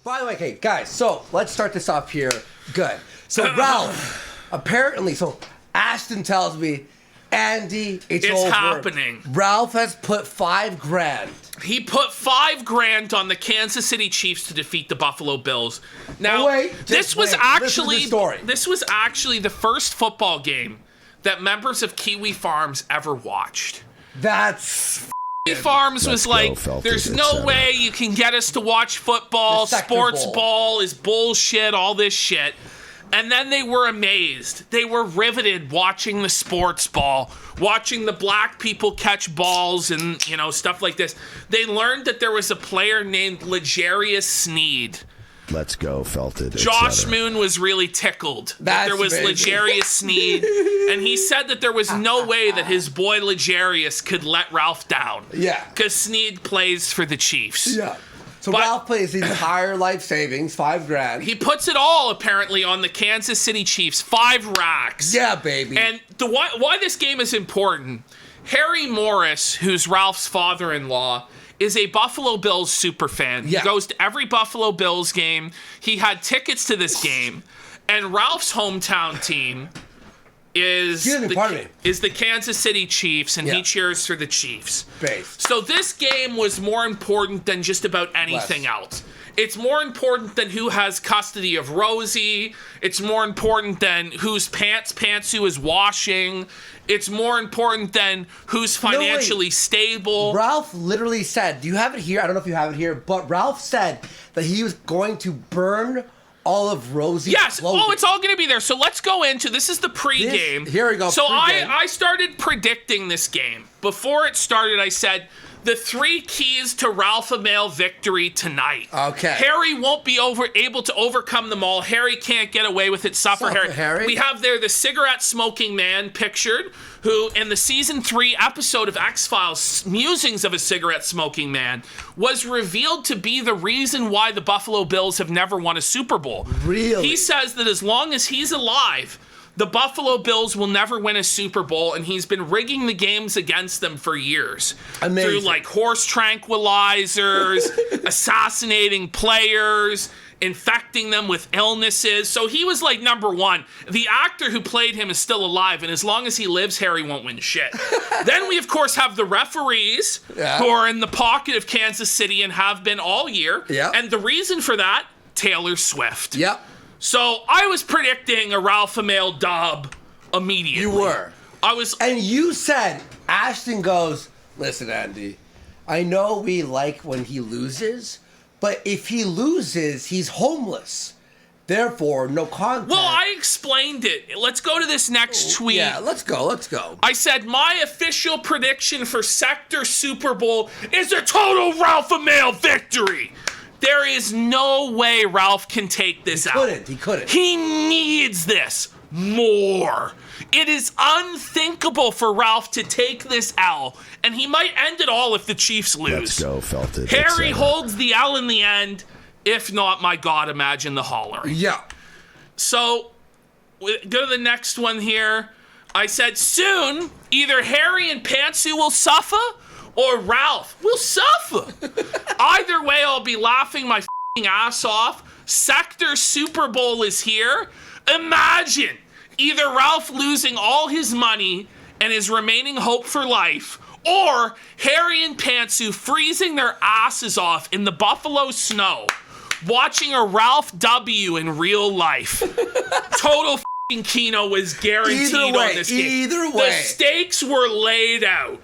By the way, okay, guys, so let's start this off here. Good. So Ralph, apparently, so Ashton tells me, Andy, it's over. Happening. Ralph has put $5,000. He put $5,000 on the Kansas City Chiefs to defeat the Buffalo Bills. Now, this was actually the first football game that members of Kiwi Farms ever watched. That's Kiwi Farms was like, there's no way you can get us to watch football. Sports ball is bullshit, all this shit. And then they were amazed. They were riveted watching the sports ball, watching the black people catch balls and, stuff like this. They learned that there was a player named L'Jarius Sneed. Let's go, Felted. Josh Moon was really tickled that there was L'Jarius Sneed, and he said that there was no way that his boy L'Jarius could let Ralph down. Yeah. Because Sneed plays for the Chiefs. Yeah. So Ralph plays his entire life savings, $5,000. He puts it all, apparently, on the Kansas City Chiefs. 5 racks. Yeah, baby. And why this game is important, Harry Morris, who's Ralph's father-in-law, is a Buffalo Bills super fan. Yeah. He goes to every Buffalo Bills game. He had tickets to this game. And Ralph's hometown team is the Kansas City Chiefs, and he cheers for the Chiefs. So this game was more important than just about anything else. It's more important than who has custody of Rosie. It's more important than whose Pantsu is washing. It's more important than who's financially stable. Ralph literally said, do you have it here? I don't know if you have it here, but Ralph said that he was going to burn all of Rosie's clothing. It's all going to be there. So let's go into, this is the pregame. Here we go. So I started predicting this game. Before it started, I said, the 3 keys to Ralph Amail victory tonight. Okay. Harry won't be able to overcome them all. Harry can't get away with it. Suffer Harry. We have there the cigarette smoking man pictured, who in the season 3 episode of X-Files, Musings of a Cigarette Smoking Man, was revealed to be the reason why the Buffalo Bills have never won a Super Bowl. Really? He says that as long as he's alive, the Buffalo Bills will never win a Super Bowl, and he's been rigging the games against them for years. Amazing. Through horse tranquilizers, assassinating players, infecting them with illnesses. So he was number one. The actor who played him is still alive, and as long as he lives, Harry won't win shit. Then we, of course, have the referees who are in the pocket of Kansas City and have been all year. Yeah. And the reason for that, Taylor Swift. Yep. So I was predicting a Ralph Amail dub immediately. You were. And you said, Ashton goes, listen, Andy, I know we like when he loses, but if he loses, he's homeless. Therefore, no contact. Well, I explained it. Let's go to this next tweet. Yeah, let's go. I said, my official prediction for Sector Super Bowl is a total Ralph Amail victory. There is no way Ralph can take this out. He couldn't. He needs this more. It is unthinkable for Ralph to take this L, and he might end it all if the Chiefs lose. Let's go, Felted. Harry holds the L in the end. If not, my God, imagine the hollering. Yeah. So, go to the next one here. I said, soon, either Harry and Pantsu will suffer, or Ralph will suffer. Either way, I'll be laughing my ass off. Sector Super Bowl is here. Imagine either Ralph losing all his money and his remaining hope for life, or Harry and Pantsu freezing their asses off in the Buffalo snow, watching a Ralph W in real life. Total Kino was guaranteed on this game. Either way. The stakes were laid out.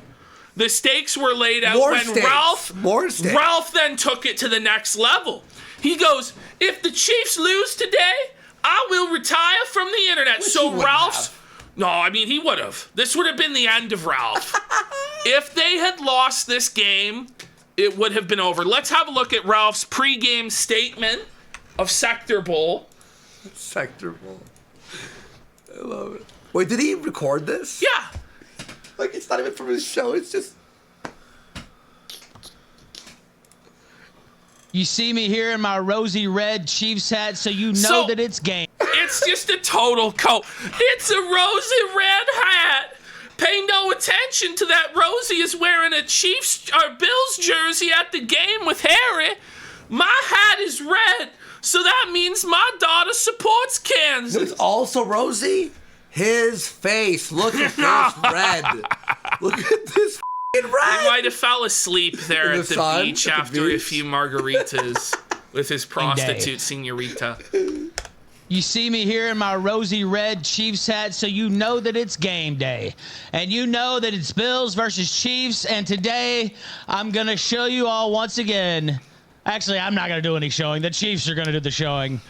Ralph then took it to the next level. He goes, if the Chiefs lose today, I will retire from the internet. He would have. This would have been the end of Ralph. If they had lost this game, it would have been over. Let's have a look at Ralph's pregame statement of Sekturbowl. Sekturbowl. I love it. Wait, did he record this? Yeah. It's not even from his show, it's just... You see me here in my rosy red Chiefs hat, so you know that it's game. It's just a total coat. It's a rosy red hat. Pay no attention to that. Rosie is wearing a Bills jersey at the game with Harry. My hat is red, so that means my daughter supports Kansas. It's also Rosie. His face. Look at this red. Look at this red. He might have fell asleep there In at the the sun, beach at the after a beach. few margaritas with his prostitute senorita. You see me here in my rosy red Chiefs hat, so you know that it's game day. And you know that it's Bills versus Chiefs. And today, I'm going to show you all once again. Actually, I'm not going to do any showing. The Chiefs are going to do the showing.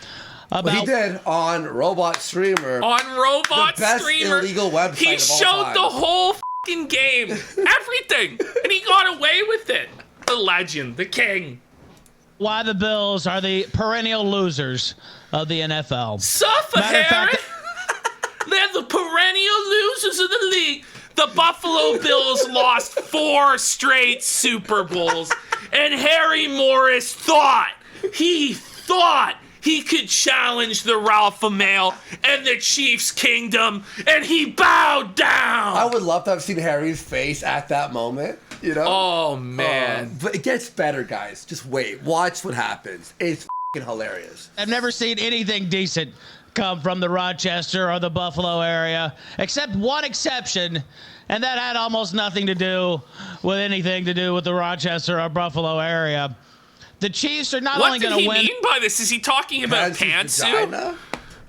But he did on Robot Streamer. On Robot The best Streamer, illegal website he of all showed time. the whole fucking game, everything, and he got away with it. The legend, the king. why the Bills are the perennial losers of the NFL. Suffer, Matter of Harry. fact- They're the perennial losers of the league. The Buffalo Bills lost 4 straight Super Bowls, and Harry Morris thought he could challenge the Alpha Male and the Chiefs Kingdom, and he bowed down. I would love to have seen Harry's face at that moment, you know? Oh, man. But it gets better, guys. Just wait. Watch what happens. It's f***ing hilarious. I've never seen anything decent come from the Rochester or the Buffalo area, except one exception, and that had almost nothing to do with anything to do with the Rochester or Buffalo area. The Chiefs are not What only did going he to win. mean by this? Is he talking about Pantsu's Pantsu? vagina?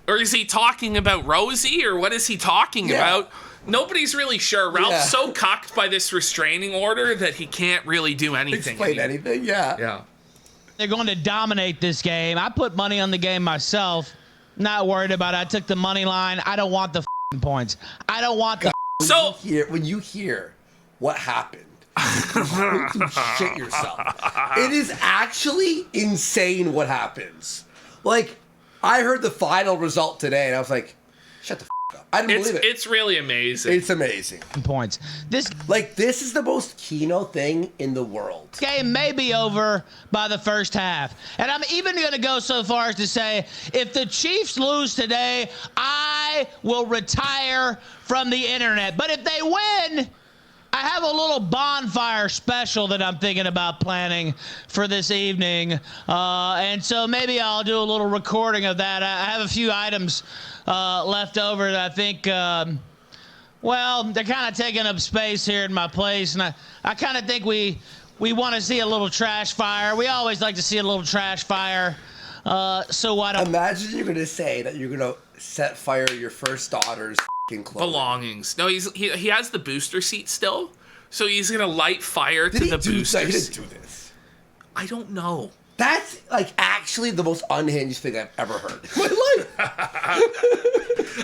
Or is he talking about Rosie? Or what is he talking about? Nobody's really sure. Ralph's so cucked by this restraining order that he can't really do anything. Explain anything, yeah. Yeah. They're going to dominate this game. I put money on the game myself. Not worried about it. I took the money line. I don't want the f***ing points. I don't want the. So When you hear what happened, you're going to shit yourself. It is actually insane what happens. Like, I heard the final result today, and I was like, shut the f*** up. I didn't believe it. It's really amazing. It's amazing. points. This This is the most Kino thing in the world. game may be over by the first half. And I'm even going to go so far as to say, if the Chiefs lose today, I will retire from the internet. But if they win, I have a little bonfire special that I'm thinking about planning for this evening. And so maybe I'll do a little recording of that. I have a few items left over that I think, well, they're kind of taking up space here in my place. And I kind of think we want to see a little trash fire. We always like to see a little trash fire. So why don't... Imagine you're going to say that you're going to set fire to your first daughter's f***ing clothing. Belongings. No, he has the booster seat still, so he's gonna light fire to Did he the do booster that? He seat. didn't do this. I don't know. That's actually the most unhinged thing I've ever heard in my life.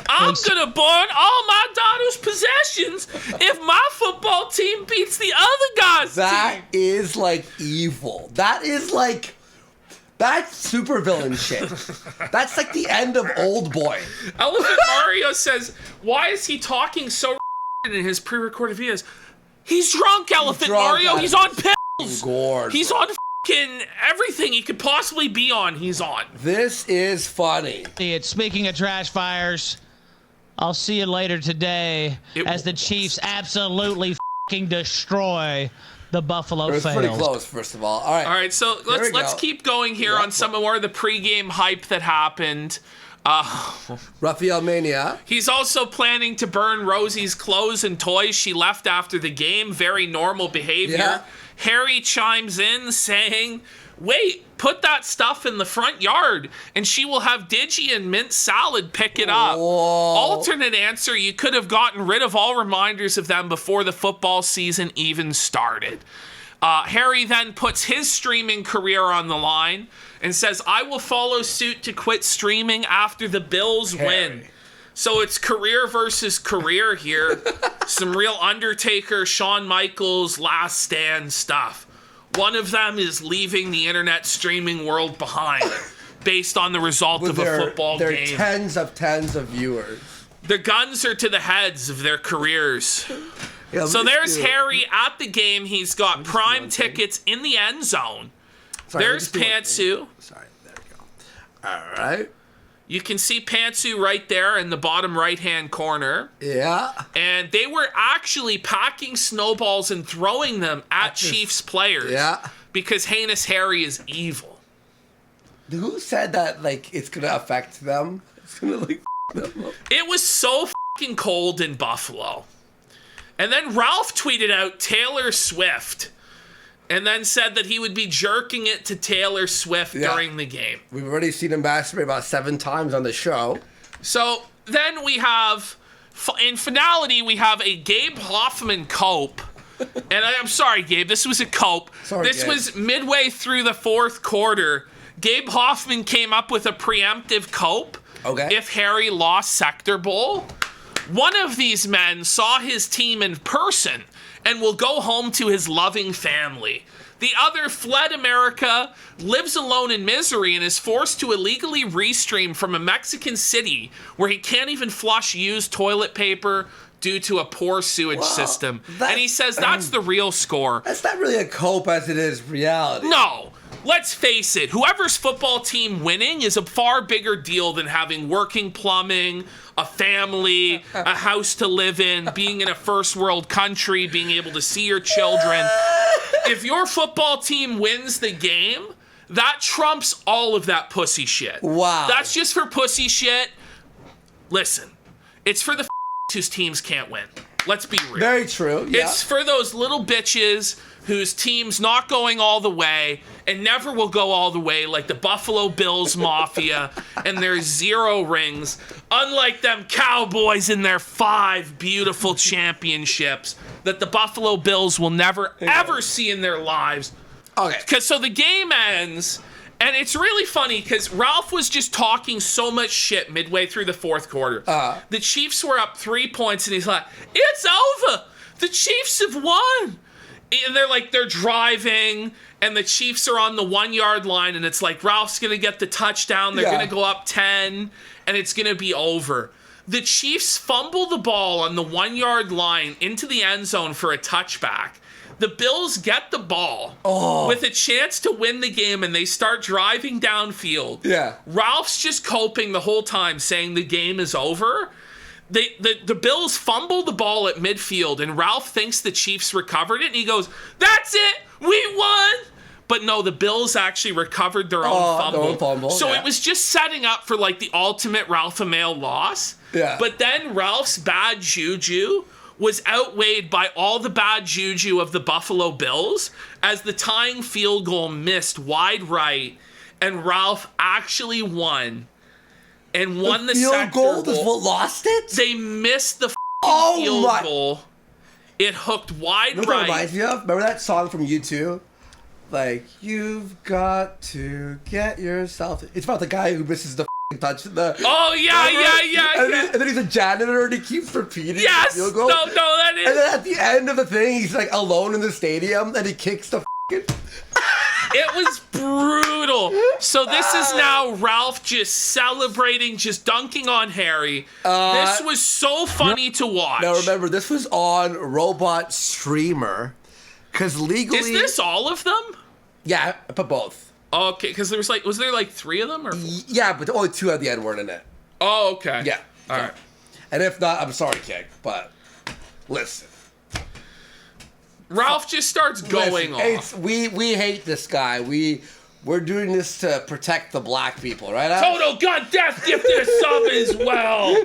I'm gonna burn all my daughter's possessions if my football team beats the other guy's That team. is evil. That's supervillain shit. That's like the end of Old Boy. Elephant Mario says, "Why is he talking so in his pre-recorded videos? He's drunk, Elephant drunk, Mario. He's on pills. Gourd, He's on fucking everything he could possibly be on. He's on." This is funny. Speaking of trash fires, I'll see you later today as the Chiefs absolutely f***ing destroy the Buffalo It was Fails. pretty close, first of all. All right, So let's go. keep going here on some more of the pregame hype that happened. Raphael Mania. He's also planning to burn Rosie's clothes and toys she left after the game. Very normal behavior. Yeah. Harry chimes in saying, "Wait, put that stuff in the front yard and she will have Digi and mint salad pick it up." Whoa. Alternate answer, you could have gotten rid of all reminders of them before the football season even started. Harry then puts his streaming career on the line and says, "I will follow suit to quit streaming after the Bills win." So it's career versus career here. Some real Undertaker, Shawn Michaels, Last Stand stuff. One of them is leaving the internet streaming world behind based on the result of a football their game. tens of viewers. The guns are to the heads of their careers. Yeah, So let me there's do- Harry at the game. He's got prime tickets in the end zone. Sorry, There's let me just do one Pantsu. thing. Sorry, there we go. All right. You can see Pantsu right there in the bottom right-hand corner. Yeah. And they were actually packing snowballs and throwing them at Chiefs players. Yeah. Because Heinous Harry is evil. Who said that, like, it's going to affect them? It's going to, like, them up. It was so fucking cold in Buffalo. And then Ralph tweeted out Taylor Swift and then said that he would be jerking it to Taylor Swift during the game. We've already seen him masturbate about 7 times on the show. So then we have, in finality, we have a Gabe Hoffman cope. And I'm sorry, Gabe, this was a cope. This was midway through the 4th quarter. Gabe Hoffman came up with a preemptive cope. Okay. If Harry lost Sekturbowl. One of these men saw his team in person and will go home to his loving family. The other fled America, lives alone in misery, and is forced to illegally restream from a Mexican city where he can't even flush used toilet paper due to a poor sewage system. And he says that's the real score. That's not really a cope as it is reality. No. Let's face it, whoever's football team winning is a far bigger deal than having working plumbing, a family, a house to live in, being in a first world country, being able to see your children. If your football team wins the game, that trumps all of that pussy shit. Wow. That's just for pussy shit. Listen, it's for the whose teams can't win. Let's be real. Very true. Yeah. It's for those little bitches whose team's not going all the way and never will go all the way, like the Buffalo Bills Mafia and their 0 rings, unlike them Cowboys and their 5 beautiful championships that the Buffalo Bills will never, ever see in their lives. Okay. So the game ends, and it's really funny because Ralph was just talking so much shit midway through the 4th quarter. The Chiefs were up 3 points, and he's like, it's over. The Chiefs have won. And they're driving, and the Chiefs are on the 1-yard line, and it's like Ralph's going to get the touchdown. They're going to go up 10, and it's going to be over. The Chiefs fumble the ball on the 1-yard line into the end zone for a touchback. The Bills get the ball with a chance to win the game, and they start driving downfield. Yeah. Ralph's just coping the whole time, saying the game is over. The Bills fumble the ball at midfield, and Ralph thinks the Chiefs recovered it, and he goes, that's it, we won! But no, the Bills actually recovered their own fumble. So it was just setting up for, like, the ultimate Ralph Amell loss. Yeah. But then Ralph's bad juju was outweighed by all the bad juju of the Buffalo Bills as the tying field goal missed wide right, and Ralph actually won. And won the field goal Sekturbowl. is what lost it? They missed the field goal. It hooked wide You know what that reminds me of? Remember that song from U2? Like, you've got to get yourself... It's about the guy who misses the touch. Oh, yeah. And then he's a janitor and he keeps repeating Yes! the field goal. No, that is... And then at the end of the thing, he's like alone in the stadium and he kicks the It was brutal. So this is now Ralph just celebrating, just dunking on Harry. This was so funny to watch. Now remember, this was on Robot Streamer. Because legally... Is this all of them? Yeah, but both. Okay, because was there like 3 of them? Or? Yeah, but only 2 at the end weren't in it. Oh, okay. Yeah. All right. And if not, I'm sorry, Kick, but listen. Ralph just starts going off. We hate this guy. We're doing this to protect the black people, right, Ash? Total God Death gifted a sub as well.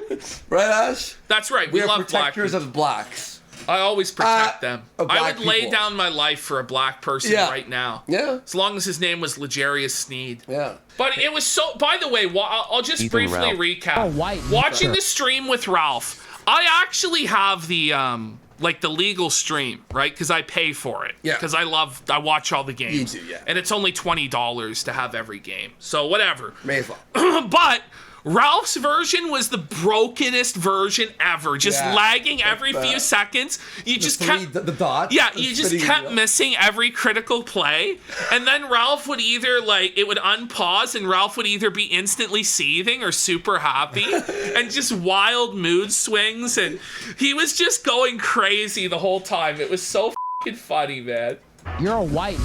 Right, Ash? That's right. We We are love black protectors people. of blacks. I always protect them. of I black would lay people. down my life for a black person right now. Yeah. As long as his name was Legarius Sneed. Yeah. But it was so... By the way, I'll just briefly recap. Oh, white. Watching the stream with Ralph, I actually have the... like the legal stream, right? Because I pay for it. Yeah. Because I watch all the games. You do, yeah. And it's only $20 to have every game. So whatever. May as well. But Ralph's version was the brokenest version ever. Just lagging every few seconds. You just kept... The dots. Yeah, you just kept missing every critical play. And then Ralph would either, like, it would unpause and Ralph would either be instantly seething or super happy. And just wild mood swings. And he was just going crazy the whole time. It was so fucking funny, man. You're a white.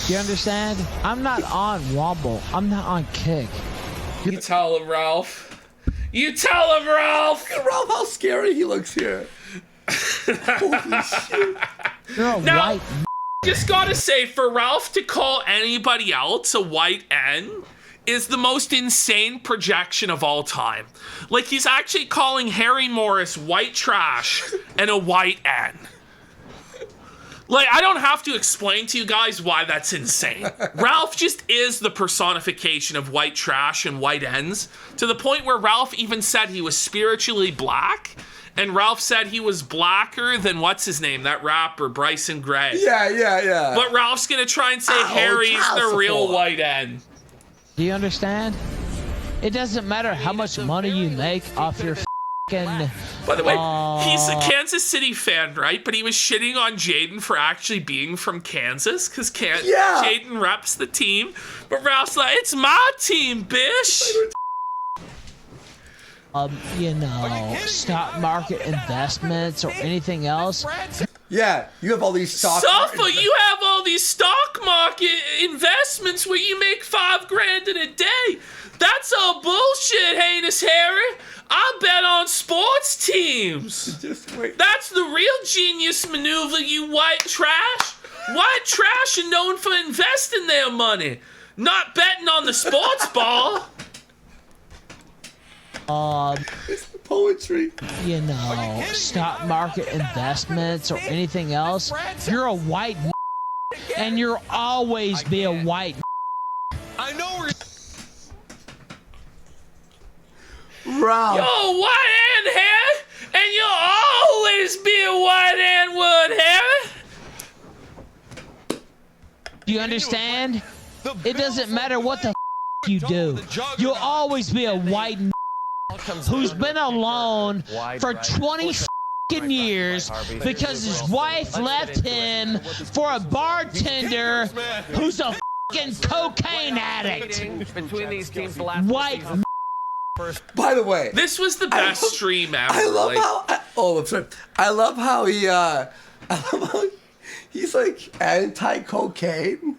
You understand? I'm not on Womble. I'm not on Kick. You tell him, Ralph. You tell him, Ralph. Look at Ralph, how scary he looks here. Holy shit. You're a Now- white. Just gotta say, for Ralph to call anybody else a white N is the most insane projection of all time. Like, he's actually calling Harry Morris white trash and a white N. Like, I don't have to explain to you guys why that's insane. Ralph just is the personification of white trash and white ends, to the point where Ralph even said he was spiritually black, and Ralph said he was blacker than, what's his name, that rapper, Bryson Gray. Yeah. But Ralph's gonna try and say Harry's the real white end. Do you understand? It doesn't matter how much money you make off your f***ing... By the way, he's a Kansas City fan, right? But he was shitting on Jaden for actually being from Kansas, because Jaden reps the team. But Ralph's like, it's my team, bish. Stock market investments or anything else. Yeah, you have all these stock. Suffer, you have all these stock market investments where you make $5,000 in a day. That's all bullshit, heinous Harry. I bet on sports teams. Just wait. That's the real genius maneuver, you white trash. White trash are known for investing their money, not betting on the sports ball. It's the poetry. Stock market investments or anything else. You're a white and you'll always be a white. I know we're... Ralph. You're a white ant, Harry, and you'll always be a white ant wood, Harry. Do you understand? It doesn't matter what the you do. You'll always be a white who's been alone for 20 years because his wife left him for a bartender who's a cocaine addict. White. By the way, this was the best stream ever. I love I love how he's like anti-cocaine,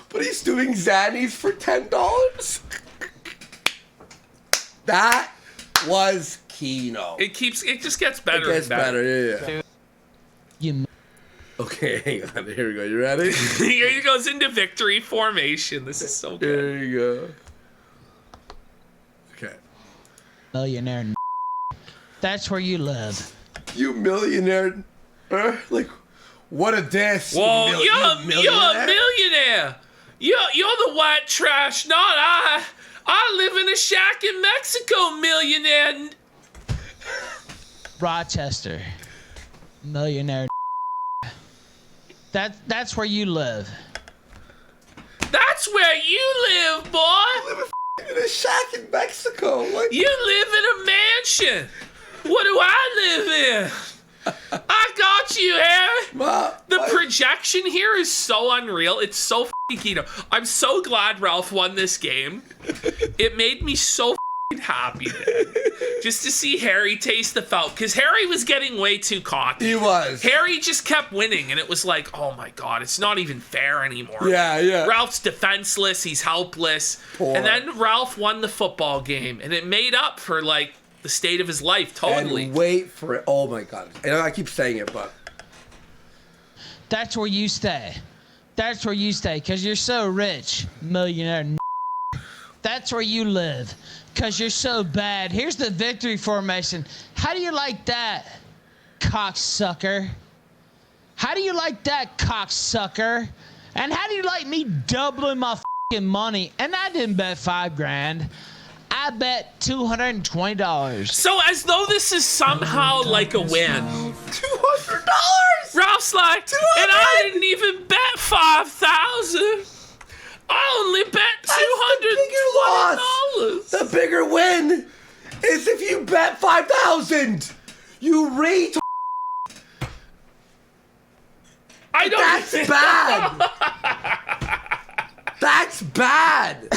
but he's doing Xannies for $10. That was Kino. It just gets better. It gets better. Yeah. You. Okay, hang on. Here we go. You ready? Here he goes into victory formation. This is so good. There you go. Okay. Millionaire. That's where you live. You millionaire. Like, what a diss. Whoa, you're a millionaire. You're the white trash, not I. I live in a shack in Mexico, millionaire. Rochester. Millionaire. That's where you live. That's where you live, boy. I live in a shack in Mexico. Like, you live in a mansion. What do I live in? I got you, Harry. The projection here is so unreal. It's so f***ing Kino. I'm so glad Ralph won this game. It made me so f***ing happy, man. Just to see Harry taste the felt. Because Harry was getting way too cocky. He was. Harry just kept winning, and it was like, oh my god, it's not even fair anymore. Yeah. Ralph's defenseless. He's helpless. Poor. And then Ralph won the football game, and it made up for, like, the state of his life, totally. And wait for it. Oh my god. And I keep saying it, but That's where you stay. That's where you stay, because you're so rich, millionaire. That's where you live, because you're so bad. Here's the victory formation. How do you like that, cocksucker? How do you like that, cocksucker? And how do you like me doubling my fucking money? And I didn't bet $5,000. I bet $220. So as though this is somehow like a win. $200. Ralph's like, and I didn't even bet 5,000. I only bet $220. The bigger win is if you bet 5,000. You read. I don't. That's bad. That's bad.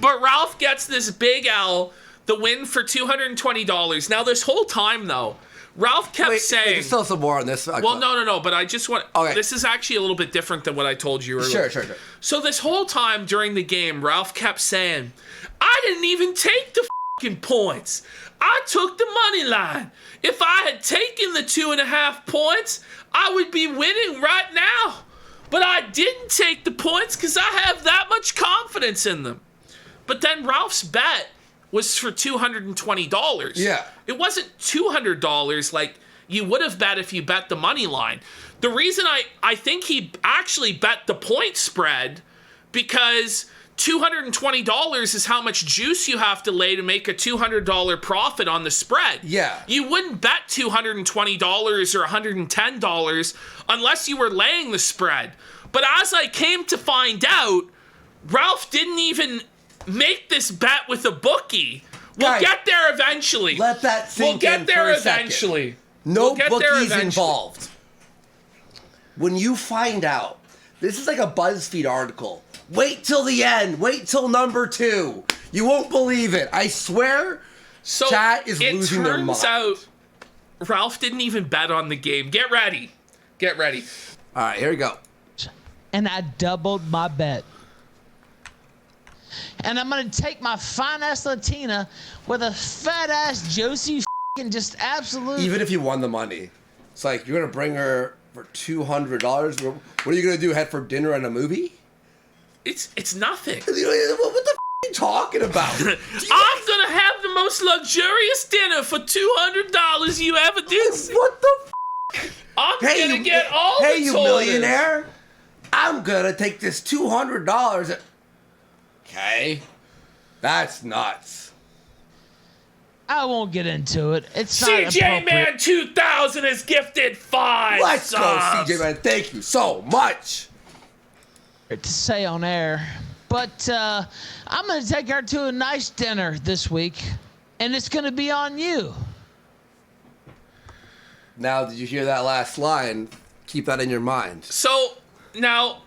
But Ralph gets this big L, the win for $220. Now this whole time though, Ralph kept saying. There's still some more on this. Well, no. But I just want. Okay. This is actually a little bit different than what I told you earlier. Sure. So this whole time during the game, Ralph kept saying, "I didn't even take the fucking points. I took the money line. If I had taken the 2.5 points, I would be winning right now." But I didn't take the points because I have that much confidence in them. But then Ralph's bet was for $220. Yeah. It wasn't $200 like you would have bet if you bet the money line. The reason I think he actually bet the point spread because $220 is how much juice you have to lay to make a $200 profit on the spread. Yeah. You wouldn't bet $220 or $110 unless you were laying the spread. But as I came to find out, Ralph didn't even make this bet with a bookie. We'll get there eventually. Let that sink in. We'll get there for a second. eventually. No bookies involved. When you find out, this is like a BuzzFeed article. Wait till the end. Wait till number 2. You won't believe it. I swear, so chat is losing their mind. It turns out Ralph didn't even bet on the game. Get ready. Get ready. All right, here we go. And I doubled my bet. And I'm going to take my fine-ass Latina with a fat-ass Josie f***ing just absolute... Even if you won the money, it's like, you're going to bring her for $200? What are you going to do, head for dinner and a movie? It's nothing. What the f*** are you talking about? I'm going to have the most luxurious dinner for $200 you ever did see. What the f***? I'm going to get all the Hey, you toilets. millionaire. I'm going to take this $200. Okay. That's nuts. I won't get into it. It's not CJ appropriate. Man 2000 is gifted 5 Let's subs. go, CJ Man. Thank you so much. To say on air, but I'm going to take her to a nice dinner this week, and it's going to be on you. Now, did you hear that last line? Keep that in your mind. So, now,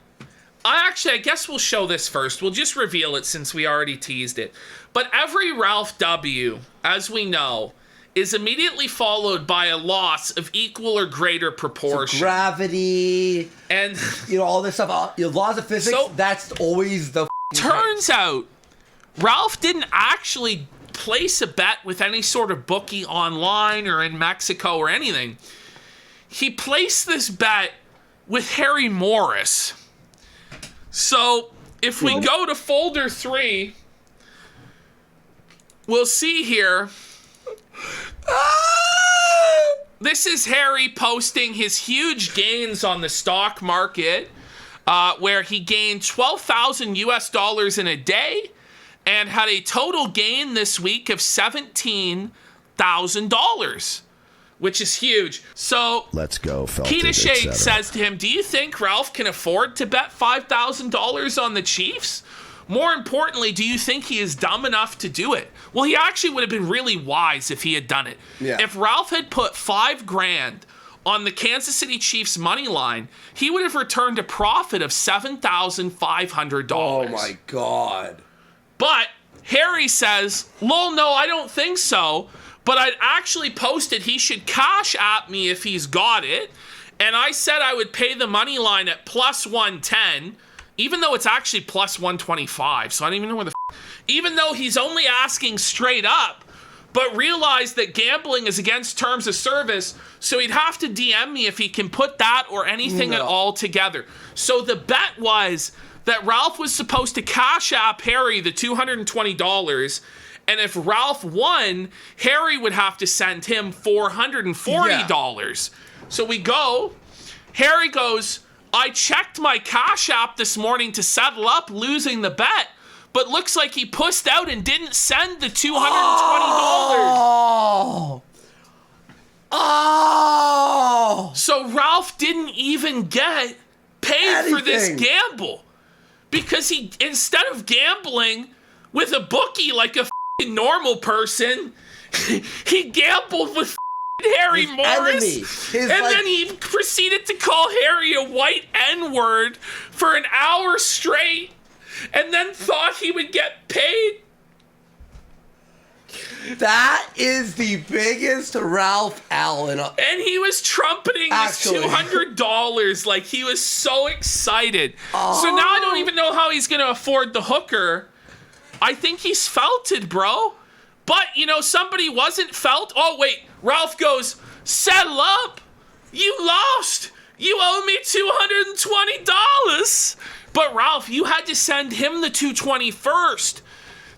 I guess we'll show this first. We'll just reveal it since we already teased it. But every Ralph W, as we know, is immediately followed by a loss of equal or greater proportion. So gravity, and all this stuff. Laws of physics, So, that's always the turns out Ralph didn't actually place a bet with any sort of bookie online or in Mexico or anything. He placed this bet with Harry Morris. So if we go to folder 3, we'll see here. This is Harry posting his huge gains on the stock market, where he gained $12,000 in a day and had a total gain this week of $17,000, which is huge. So Let's go, Felted, Kino Shake etc. says to him, do you think Ralph can afford to bet $5,000 on the Chiefs? More importantly, do you think he is dumb enough to do it? Well, he actually would have been really wise if he had done it. Yeah. If Ralph had put $5,000 on the Kansas City Chiefs money line, he would have returned a profit of $7,500. Oh my God. But Harry says, lol, no, I don't think so. But I'd actually posted he should cash at me if he's got it. And I said I would pay the money line at plus 110, even though it's actually plus 125. So I don't even know where even though he's only asking straight up, but realized that gambling is against terms of service. So he'd have to DM me if he can put that or anything at all together. So the bet was that Ralph was supposed to cash app Harry the $220, and if Ralph won, Harry would have to send him $440. So we go, Harry goes, I checked my cash app this morning to settle up losing the bet, but looks like he pussed out and didn't send the $220. Oh! So Ralph didn't even get paid for this gamble. Because he, instead of gambling with a bookie like a f***ing normal person, he gambled with Harry Morris. Then he proceeded to call Harry a white N-word for an hour straight, and then thought he would get paid. That is the biggest Ralph Allen. And he was trumpeting this $200 like he was so excited. Oh. So now I don't even know how he's going to afford the hooker. I think he's felted, bro. But, somebody wasn't felt. Oh, wait. Ralph goes, settle up. You lost. You owe me $220. But Ralph, you had to send him the $220 first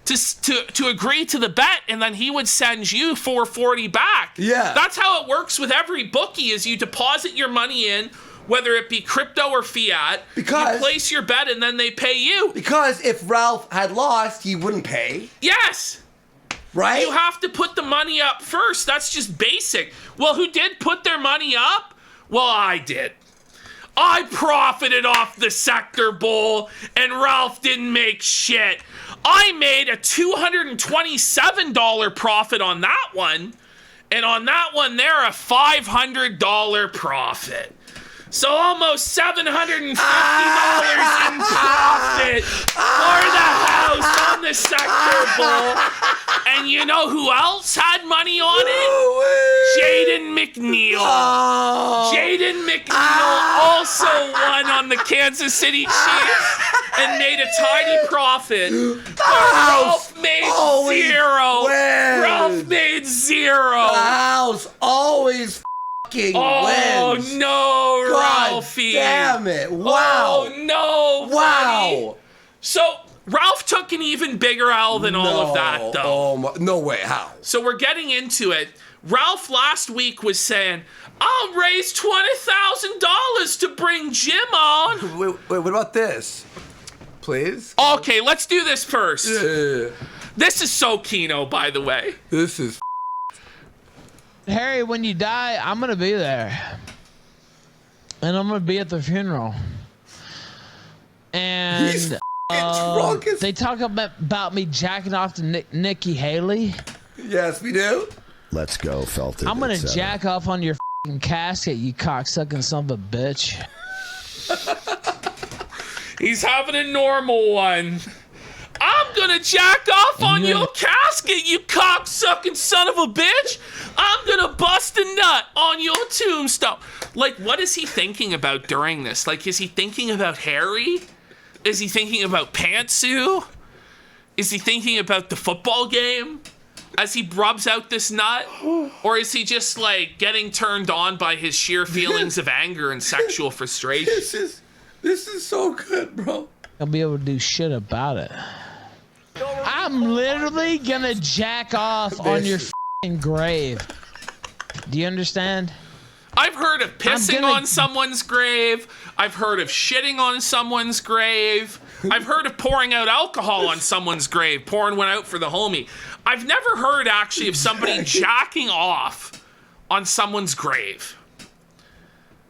to agree to the bet, and then he would send you $440 back. Yeah. That's how it works with every bookie, is you deposit your money in, whether it be crypto or fiat, because you place your bet and then they pay you. Because if Ralph had lost, he wouldn't pay. Yes. Right? You have to put the money up first. That's just basic. Well, who did put their money up? Well, I did. I profited off the Sekturbowl, and Ralph didn't make shit. I made a $227 profit on that one, and on that one there, a $500 profit. So almost $750 in profit for the house on the Sekturbowl. And you know who else had money on it? Jaden McNeil. Oh. Jaden McNeil also won on the Kansas City Chiefs and made a tiny profit. Ralph made zero. Wins. Ralph made zero. The house always wins. No, God Ralphie. Damn it. Wow. Oh, no. Wow. Buddy. So, Ralph took an even bigger L than all of that, though. No way. How? So, we're getting into it. Ralph last week was saying, I'll raise $20,000 to bring Jim on. Wait, what about this? Please? Okay, let's do this first. Yeah. This is so Kino, by the way. This is Harry, when you die, I'm going to be there. And I'm going to be at the funeral. And He's drunk as they talk about me jacking off to Nikki Haley. Yes, we do. Let's go, Felted. I'm going to etc. jack off on your casket, you cocksucking son of a bitch. He's having a normal one. I'm gonna jack off on your casket, you cocksucking son of a bitch. I'm gonna bust a nut on your tombstone. Like, what is he thinking about during this? Like, is he thinking about Harry? Is he thinking about Pantsu? Is he thinking about the football game as he rubs out this nut? Or is he just, like, getting turned on by his sheer feelings of anger and sexual frustration? This is so good, bro. I'll be able to do shit about it. I'm literally gonna jack off on your grave. Do you understand? I've heard of pissing on someone's grave. I've heard of shitting on someone's grave. I've heard of pouring out alcohol on someone's grave. Pouring one out for the homie. I've never heard, actually, of somebody jacking off on someone's grave.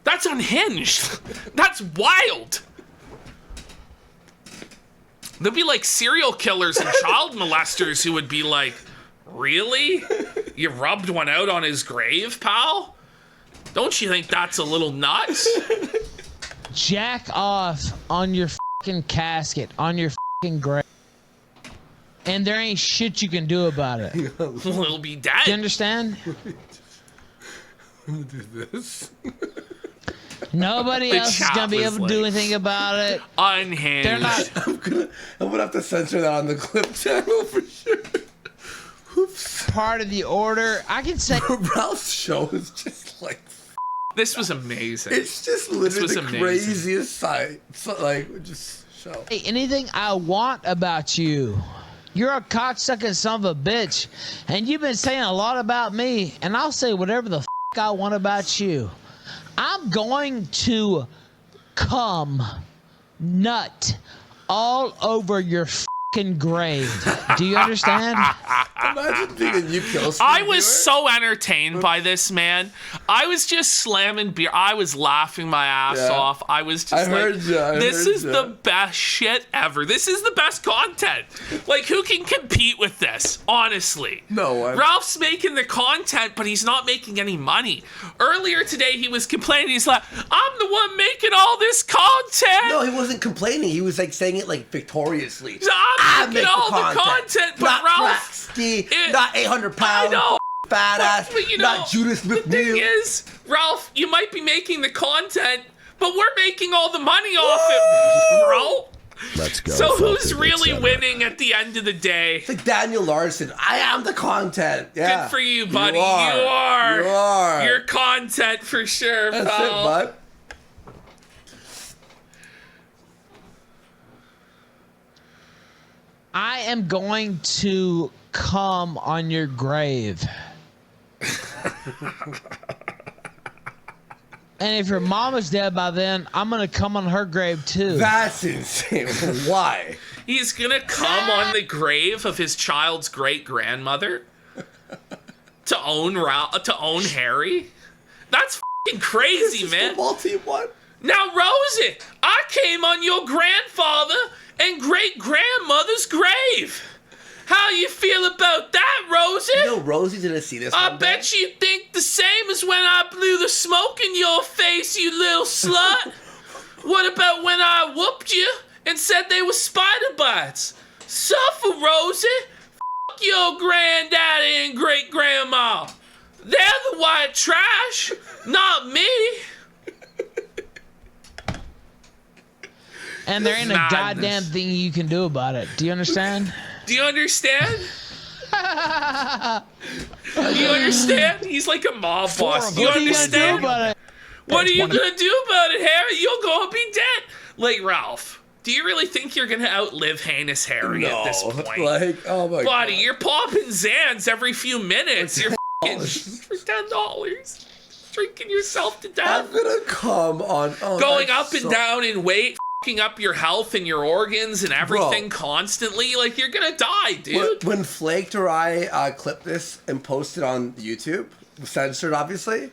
That's unhinged. That's wild. There'd be like serial killers and child molesters who would be like, really? You rubbed one out on his grave, pal? Don't you think that's a little nuts? Jack off on your casket, on your grave. And there ain't shit you can do about it. We'll be dead. Do you understand? I'm gonna do this. Nobody else is gonna be able to do anything about it. Unhinged. They're not. I'm gonna have to censor that on the clip channel for sure. Oops. Part of the order. I can say Ralph's show is just like. This was amazing. It's just literally the amazing. craziest site. So, like, just show. hey, anything I want about you. You're a cocksucking son of a bitch, and you've been saying a lot about me, and I'll say whatever the I want about you. I'm going to come nut all over your grave. Do you understand? Imagine being a You Kill Stream I was viewer. so entertained by this, man. I was just slamming beer. I was laughing my ass Yeah. off. I was just I like, heard ya, I this heard is ya. the best shit ever. This is the best content. Like, who can compete with this? Honestly. No one. Ralph's making the content, but he's not making any money. Earlier today, he was complaining. He's like, I'm the one making all this content. No, he wasn't complaining. He was like saying it like victoriously. So I'm making make all the content, but not Ralph... Kraski, not 800 pounds. I know. Badass, But, you know, not Judas the thing McNeil. is, Ralph, you might be making the content, but we're making all the money off it, bro. Let's go. So who's Felted, really etc. winning at the end of the day? It's like Daniel Larson. I am the content. Yeah. Good for you, buddy. You are. You are. You are. Your content for sure, That's pal. it, bud. I am going to come on your grave. And if your mom is dead by then, I'm going to come on her grave too. That's insane. Why? He's gonna come on the grave of his child's great-grandmother to own Harry? That's fucking crazy, man. Football team won. Now, Rosie, I came on your grandfather and great-grandmother's grave. How you feel about that, Rosie? You know Rosie's gonna see this. I bet you think the same as when I blew the smoke in your face, you little slut. What about when I whooped you and said they were spider bites? Suffer, Rosie. F*** your granddaddy and great-grandma. They're the white trash, not me. And there ain't a goddamn thing you can do about it. Do you understand? Do you understand? Do you understand? He's like a mob boss. Do you understand? What are you gonna do about it, Harry? You're gonna be dead. Like, Ralph, do you really think you're gonna outlive heinous Harry at this point? Like, oh my Buddy, God. you're popping Zans every few minutes. You're fucking for $10. Drinking yourself to death. I'm gonna come on. Oh, Going up and down in weight, fucking up your health and your organs and everything constantly. Like, you're gonna die, dude. When Flaked or I clip this and post it on YouTube, censored obviously,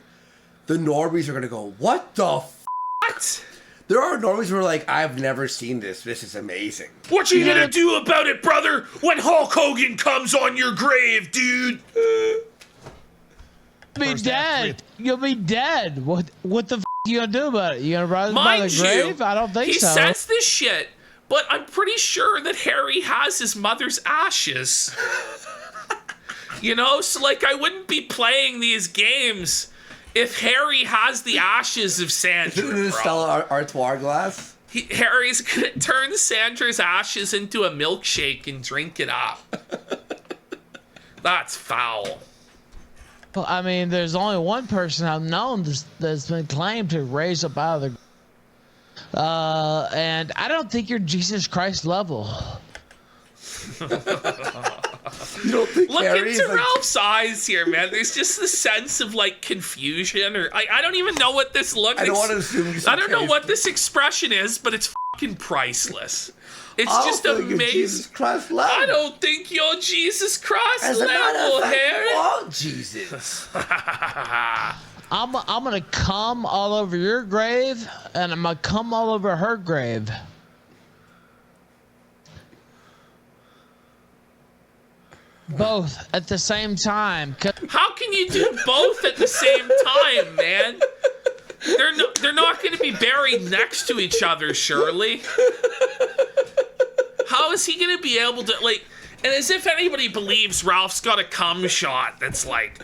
the normies are gonna go, what the f***? What? There are normies who are like, I've never seen this. This is amazing. What you gonna do about it, brother, when Hulk Hogan comes on your grave, dude? You'll be dead. You'll be dead. What the f*** you gonna do about it? You gonna rise by Mind the you, grave? I don't think he so. says this shit, but I'm pretty sure that Harry has his mother's ashes. You know, so like I wouldn't be playing these games if Harry has the ashes of Sandra, bro. Stella Artois glass. Harry's gonna turn Sandra's ashes into a milkshake and drink it up. That's foul. Well, I mean, there's only one person I've known that's been claimed to raise up out of the... and I don't think you're Jesus Christ level. You don't think Look Harry's into like... Ralph's eyes here, man. There's just a sense of like confusion, or I don't even know what this looks. I don't want to assume you I don't know what this expression is, but it's fucking priceless. It's just amazing. Jesus Christ level. I don't think you're Jesus Christ As a matter level, of fact, Harry. you are Jesus. I'm gonna come all over your grave, and I'm gonna come all over her grave. Both at the same time. How can you do both at the same time, man? They're not going to be buried next to each other, surely. How is he going to be able to, like, and as if anybody believes Ralph's got a cum shot that's, like,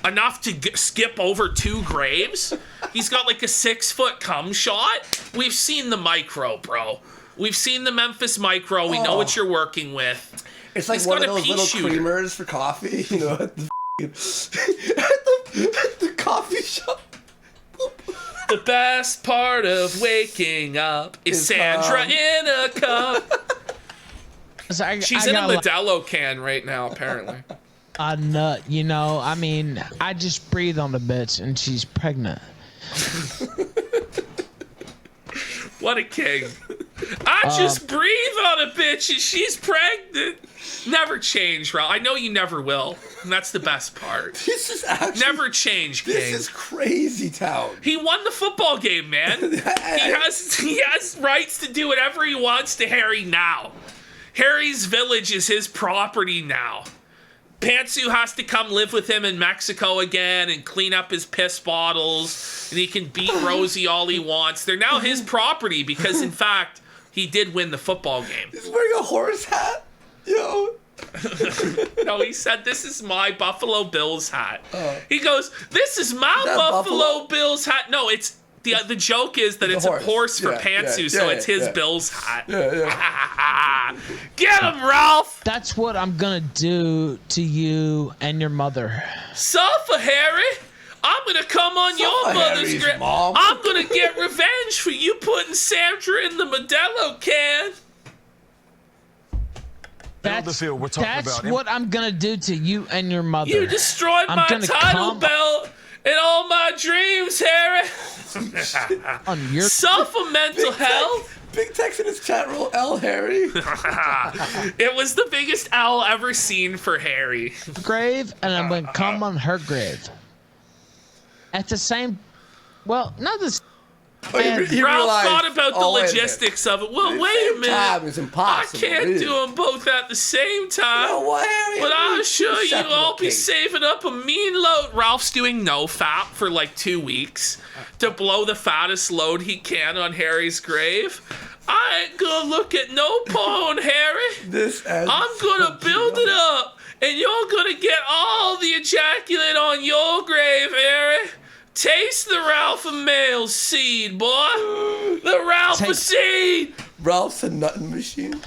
enough to skip over 2 graves. He's got, like, a 6-foot cum shot. We've seen the micro, bro. We've seen the Memphis micro. We know what you're working with. It's like He's one of got a those little pea shooter. creamers for coffee, you know, at the, at the coffee shop. The best part of waking up is Sandra in a cup. She's in a Modelo can right now, apparently. A nut, you know. I mean, I just breathe on the bitch, and she's pregnant. What a king. I just breathe on a bitch and she's pregnant. Never change, Ralph. I know you never will. And that's the best part. This is actually... Never change, king. This is crazy town. He won the football game, man. He has rights to do whatever he wants to Harry now. Harry's village is his property now. Pantsu has to come live with him in Mexico again and clean up his piss bottles, and he can beat Rosie all he wants. They're now his property because, in fact, he did win the football game. He's wearing a horse hat. Yo. No, he said, this is my Buffalo Bills hat. He goes, this is my Buffalo Bills hat. No, it's... The joke is that it's horse. A horse for Pantsu, so it's his yeah. Bills hat. Yeah. Get him, Ralph! That's what I'm gonna do to you and your mother. Suffer, Harry! I'm gonna come on your mother's grave. I'm gonna get revenge for you putting Sandra in the Modelo can. Build the field we're talking That's about. what I'm gonna do to you and your mother. You destroyed I'm my gonna title come belt and all my dreams, Harry. on your Suffer mental health. Big text in his chat roll, L Harry. It was the biggest L ever seen for Harry. grave, and I'm gonna come on her grave. At the same, well, not the. He Ralph realized, thought about the oh, wait a minute. logistics of it. Well, At the wait a same minute. time, it's impossible. I can't really. do them both at the same time. No, what, Harry? But I'm sure you Separate all be case. saving up a mean load. Ralph's doing no fap for like 2 weeks to blow the fattest load he can on Harry's grave. I ain't gonna look at no porn, Harry. This ends I'm gonna so build cute. it up, and you're gonna get all the ejaculate on your grave, Harry. Taste the Ralph and male seed, boy. The Ralph seed. Ralph's a nutting machine.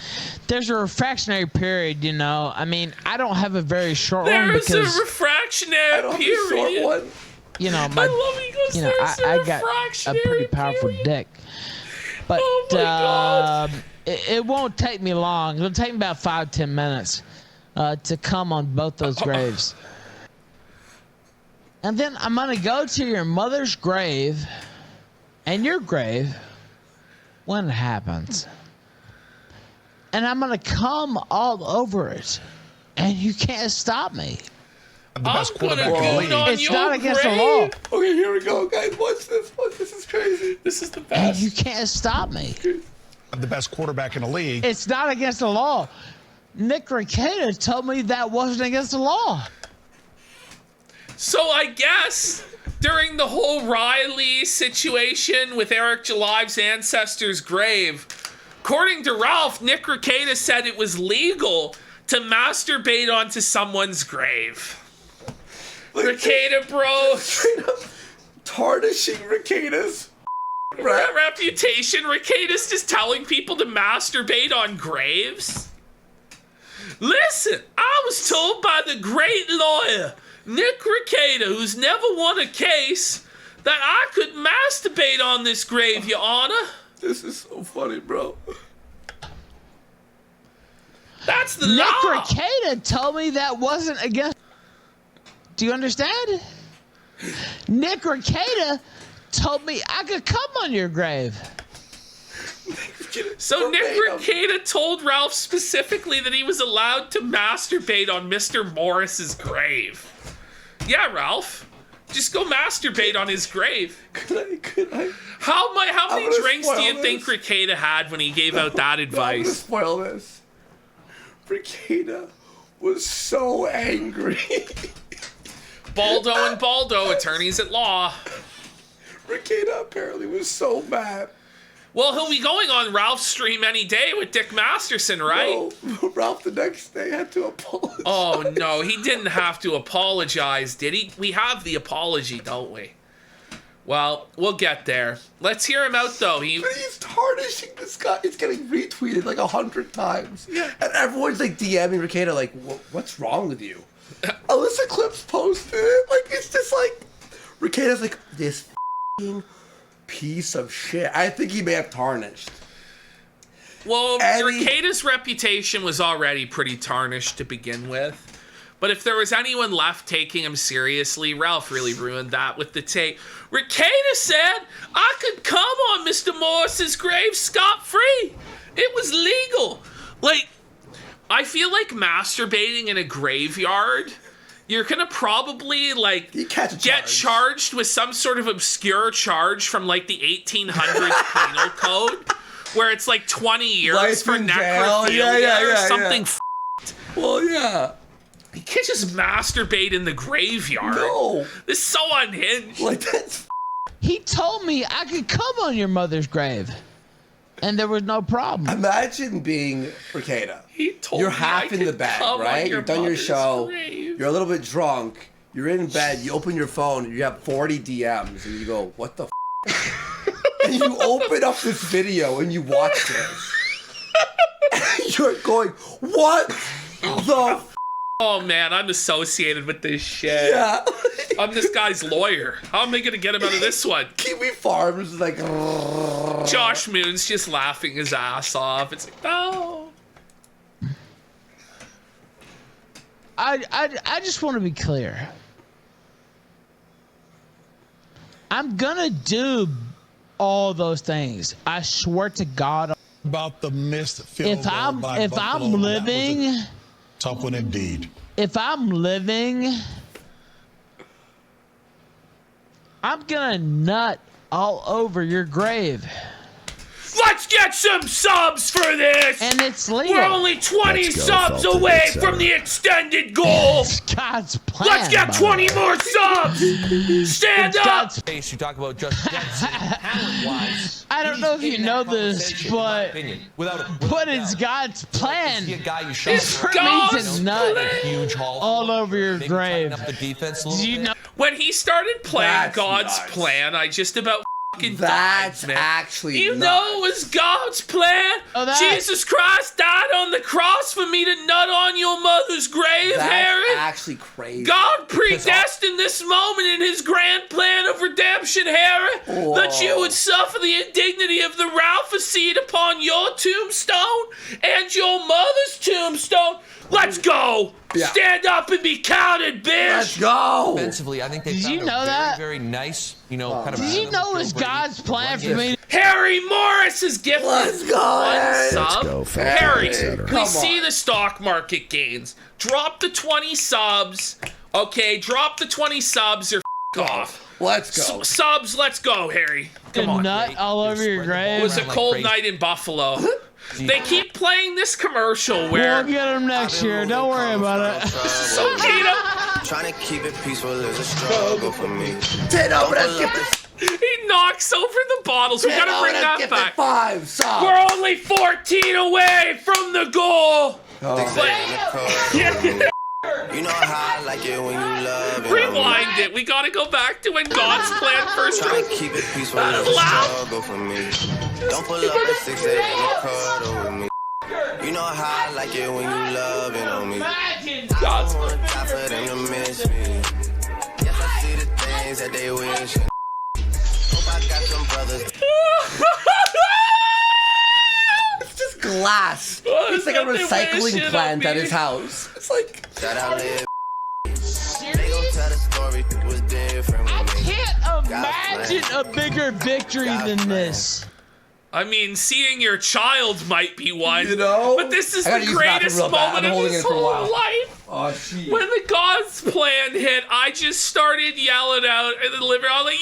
There's a refractionary period, you know. I mean, I don't have a very short one There's a because I refractionary don't have a short period. one. you know I my, love he goes, you know, there's I a got a refractionary pretty powerful period. dick. But Oh my God. it won't take me long. It'll take me about 5-10 minutes to come on both those graves. And then I'm gonna go to your mother's grave and your grave when it happens. And I'm gonna come all over it. And you can't stop me. The best I'm gonna quarterback in the go league. on It's your not against the grave. law. Okay, here we go, guys. Watch this. Watch this. Is crazy. This is the And best. you can't stop me. The best quarterback in the league. It's not against the law. Nick Ricada told me that wasn't against the law. So I guess during the whole Riley situation with Eric Jalive's ancestor's grave, according to Ralph, Nick Ricada said it was legal to masturbate onto someone's grave. Ricada, bro. Straight up tarnishing Ricada's Reputation. Ricada's just telling people to masturbate on graves. Listen, I was told by the great lawyer, Nick Ricada, who's never won a case, that I could masturbate on this grave, Your Honor. This is so funny, bro. That's the Nick law. Ricada told me that wasn't against. Do you understand? Nick Ricada told me I could come on your grave. So Nick Verbatim. Ricada told Ralph specifically that he was allowed to masturbate on Mr. Morris's grave. Yeah, Ralph. Just go masturbate on his grave. Could I? How many gonna drinks do you spoil think this. Ricada had when he gave out that I'm gonna advice? spoil this. Ricada was so angry. Baldo and Baldo, attorneys at law. Ricada apparently was so mad. Well, he'll be going on Ralph's stream any day with Dick Masterson, right? No, Ralph the next day had to apologize. Oh, no, he didn't have to apologize, did he? We have the apology, don't we? Well, we'll get there. Let's hear him out, though. But he's tarnishing this guy. It's getting retweeted like 100 times. Yeah. And everyone's like DMing Ricada like, what's wrong with you? Alyssa Clips posted it. Like, it's just like, Ricada's like, this f***ing piece of shit. I think he may have tarnished. Well, Eddie- Ricada's reputation was already pretty tarnished to begin with. But if there was anyone left taking him seriously, Ralph really ruined that with the tape. Ricada said I could come on Mr. Morris's grave scot-free. It was legal. Like, I feel like masturbating in a graveyard, you're gonna probably like You catch a get charge. charged with some sort of obscure charge from like the 1800s penal code, where it's like 20 years Life for in jail. necrophilia Yeah, or something. yeah. Well, yeah. You can't just masturbate in the graveyard. No. This is so unhinged. Like, that's He told me I could come on your mother's grave. And there was no problem. Imagine being Ricada. He told You're me half I in the could bed, come on right? You've done your mother's show. grave. You're a little bit drunk. You're in bed. You open your phone. And you have 40 DMs, and you go, "What the?" And you open up this video and you watch this. And you're going, "What the?" Oh man, I'm associated with this shit. Yeah. I'm this guy's lawyer. How am I gonna get him out of this one? Kiwi Farms is like. Josh Moon's just laughing his ass off. It's like, no. I just want to be clear. I'm gonna do all those things. I swear to God. About the missed field If goal I'm by if Buffalo, I'm that was living, a tough one indeed. if I'm living, I'm gonna nut all over your grave. Let's get some subs for this. And it's legal. We're only 20 Let's go, subs Felton, away etc. from the extended goal. It's God's plan. Let's get by the 20 way. more subs. Stand It's up. God's- Case you talk about just talent-wise. I don't know if you know this, but it's God's plan See a guy you It's shot for me God's to nut plan. huge haul all over your maybe tighten grave. up the defense a little Do you bit. know? When he started playing That's God's nuts. plan, I just about fucking That's died, man. actually You nuts. know it was God's plan. Oh, that- Jesus Christ died on the cross for me to nut on your mother's grave, That's Harry. actually crazy. God predestined this moment in his grand plan of redemption, Harry, that you would suffer the indignity of the Ralph seed upon your tombstone and your mother's tombstone. Let's go. Yeah. Stand up and be counted, Let's bitch. go. Defensively, I think they Did found you a know very, that? very nice, kind of. Did you know it's God's plan for me? Harry Morris is gifted Let's go, one Harry. sub. Let's go, Felton, Harry, etc. we Come see on. the stock market gains. Drop the 20 subs. Okay, drop the 20 subs or off. Let's go. Subs, let's go, Harry. Come on. Nut all over your It grave. was a Like cold crazy. night in Buffalo. They keep playing this commercial We'll where get him next year. Don't worry about it. so Kino, Trying to keep it peaceful is a struggle for me. Ditto, but let's get this. he knocks over the bottles. We gotta bring that get back. 5 subs. We're only 14 away from the goal. You know how I like it when you love it. Rewind it. We gotta go back to when God's plan first. Trying to keep it peaceful That is is a loud. struggle for me. Don't pull up at 6 a.m. and cuddle with me. You know how I like it when you love it on me. God's I don't wanna die for them to miss me. Yes, I see the things that they wish. Hope I got some brothers. It's just glass. Oh, It's like a is that the way recycling shit plant on at me? his house. It's like That I live. They gon' tell the story was different I with me. can't imagine a bigger victory than this. I mean, seeing your child might be one. You know? But this is I the gotta use the bathroom greatest real bad. moment I'm of holding his it for a whole while. life. oh shit. When the God's plan hit, I just started yelling out in the living room. I was like,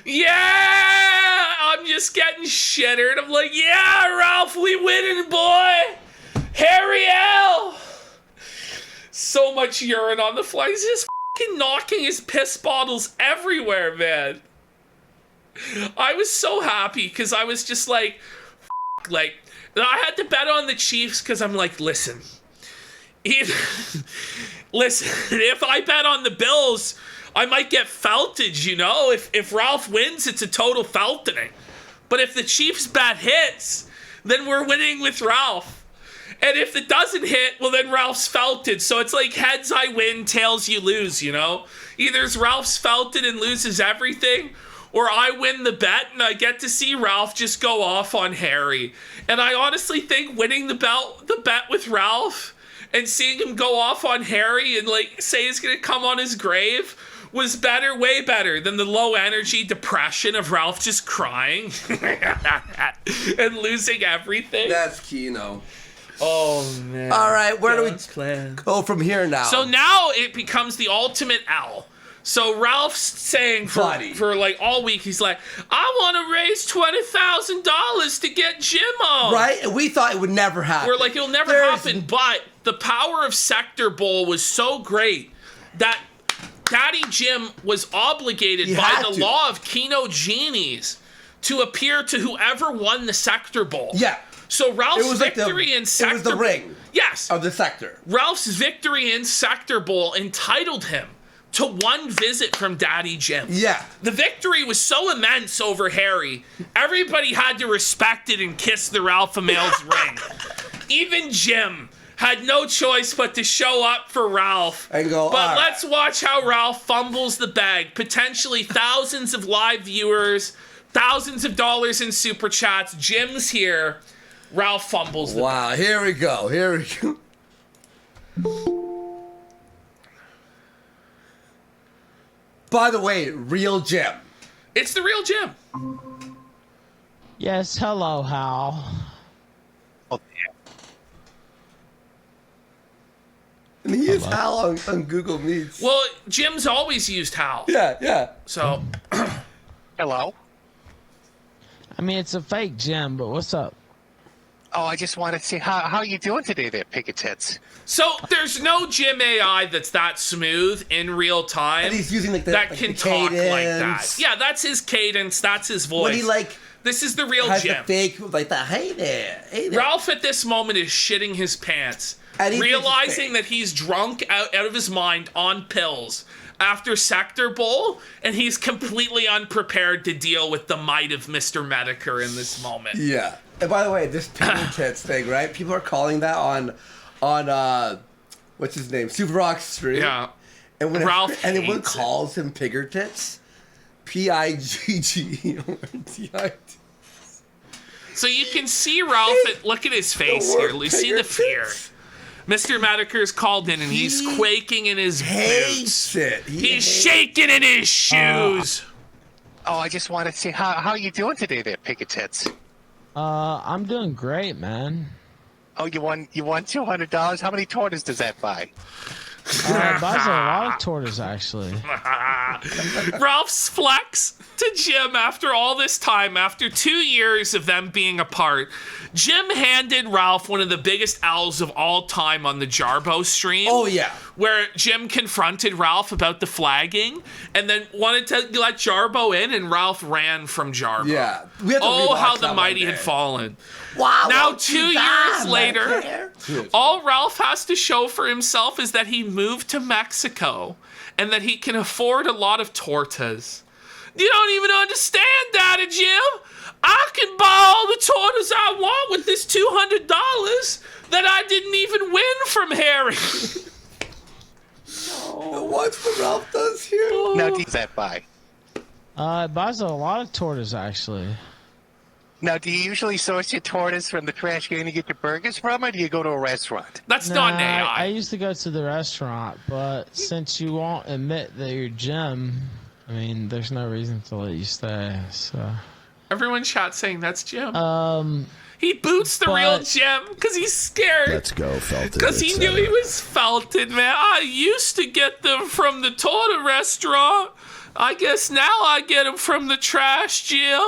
yeah! Yeah! I'm just getting shittered. I'm like, yeah, Ralph, we winning, boy! Harry L! So much urine on the floor. He's just fucking knocking his piss bottles everywhere, man. I was so happy because I was just like, I had to bet on the Chiefs because I'm like, listen, if I bet on the Bills, I might get felted, you know? If Ralph wins, it's a total feltoning. But if the Chiefs bet hits, then we're winning with Ralph. And if it doesn't hit, well, then Ralph's felted. So it's like heads I win, tails you lose, you know? Either Ralph's felted and loses everything, or I win the bet and I get to see Ralph just go off on Harry. And I honestly think winning the bet with Ralph and seeing him go off on Harry and like say he's gonna come on his grave was better, way better than the low energy depression of Ralph just crying and losing everything. That's Kino. Oh man. All right, where do God's plan. we go from here now? So now it becomes the ultimate L. So Ralph's saying for like all week, he's like, I want to raise $20,000 to get Jim on. Right? And we thought it would never happen. We're like, it'll never happen. But the power of Sekturbowl was so great that Daddy Jim was obligated by the law of Kino Genies to appear to whoever won the Sekturbowl. Yeah. So Ralph's It was like victory in Sekturbowl. It was the ring. Yes. Of the sector. Ralph's victory in Sekturbowl entitled him to one visit from Daddy Jim. Yeah. The victory was so immense over Harry, everybody had to respect it and kiss the Ralph Male's ring. Even Jim had no choice but to show up for Ralph. And go, but all let's watch how Ralph fumbles the bag. Potentially thousands of live viewers, thousands of dollars in super chats. Jim's here. Ralph fumbles the bag. Wow, here we go. Here we go. By the way, real Jim. It's the real Jim. Yes, hello, Hal. And he is Hal on Google Meets. Well, Jim's always used Hal. Yeah. So, Hello. I mean, it's a fake Jim, but what's up? Oh, I just wanted to see how you doing today there, Pig Tits. so there's no Jim AI that's that smooth in real time. And he's using like the that like can the talk like that. cadence. Yeah, that's his cadence. That's his voice. When he like this is the real has Jim. the fake like the hey there. Ralph at this moment is shitting his pants, And he thinks it's realizing fake. that he's drunk out of his mind on pills after Sekturbowl, and he's completely unprepared to deal with the might of Mr. Medicare in this moment. Yeah. And by the way, this Pigger Tits thing, right? People are calling that on what's his name? Super Rock Street. Yeah. And when Ralph anyone hates calls him Pigger Tits, Pigggerti. So you can see Ralph, look at his face here. You see the fear. Mr. Medicare's called in and he's quaking in his boots. Hates it. He's shaking in his shoes. Oh, I just wanted to see how you doing today there, Pig Tits. I'm doing great, man. Oh, you won $200. How many tortoise does that buy? It buys a lot of tortoise, actually. Ralph's flex to Jim after all this time, after 2 years of them being apart. Jim handed Ralph one of the biggest L's of all time on the Jarbo stream. Oh, yeah. Where Jim confronted Ralph about the flagging and then wanted to let Jarbo in, and Ralph ran from Jarbo. Yeah. We have to Oh, rewatch how that the one mighty day. had fallen. Wow. Now, won't 2 you years die, later, Medicare? all Ralph has to show for himself is that he moved to Mexico and that he can afford a lot of tortas. You don't even understand, Daddy Jim. I can buy all the tortas I want with this $200 that I didn't even win from Harry. What's what Ralph does here? Now, does that buy? It buys a lot of tortoise, actually. Now, do you usually source your tortoise from the trash can you get your burgers from, or do you go to a restaurant? That's not an Nah, AI. I used to go to the restaurant, but since you won't admit that you're Jim, I mean, there's no reason to let you stay. So, Everyone in chat saying that's Jim. um, He boots the real but- Jim because he's scared. Let's go, Felton. Because he knew he was felted, man. I used to get them from the torta restaurant. I guess now I get them from the trash, Jim.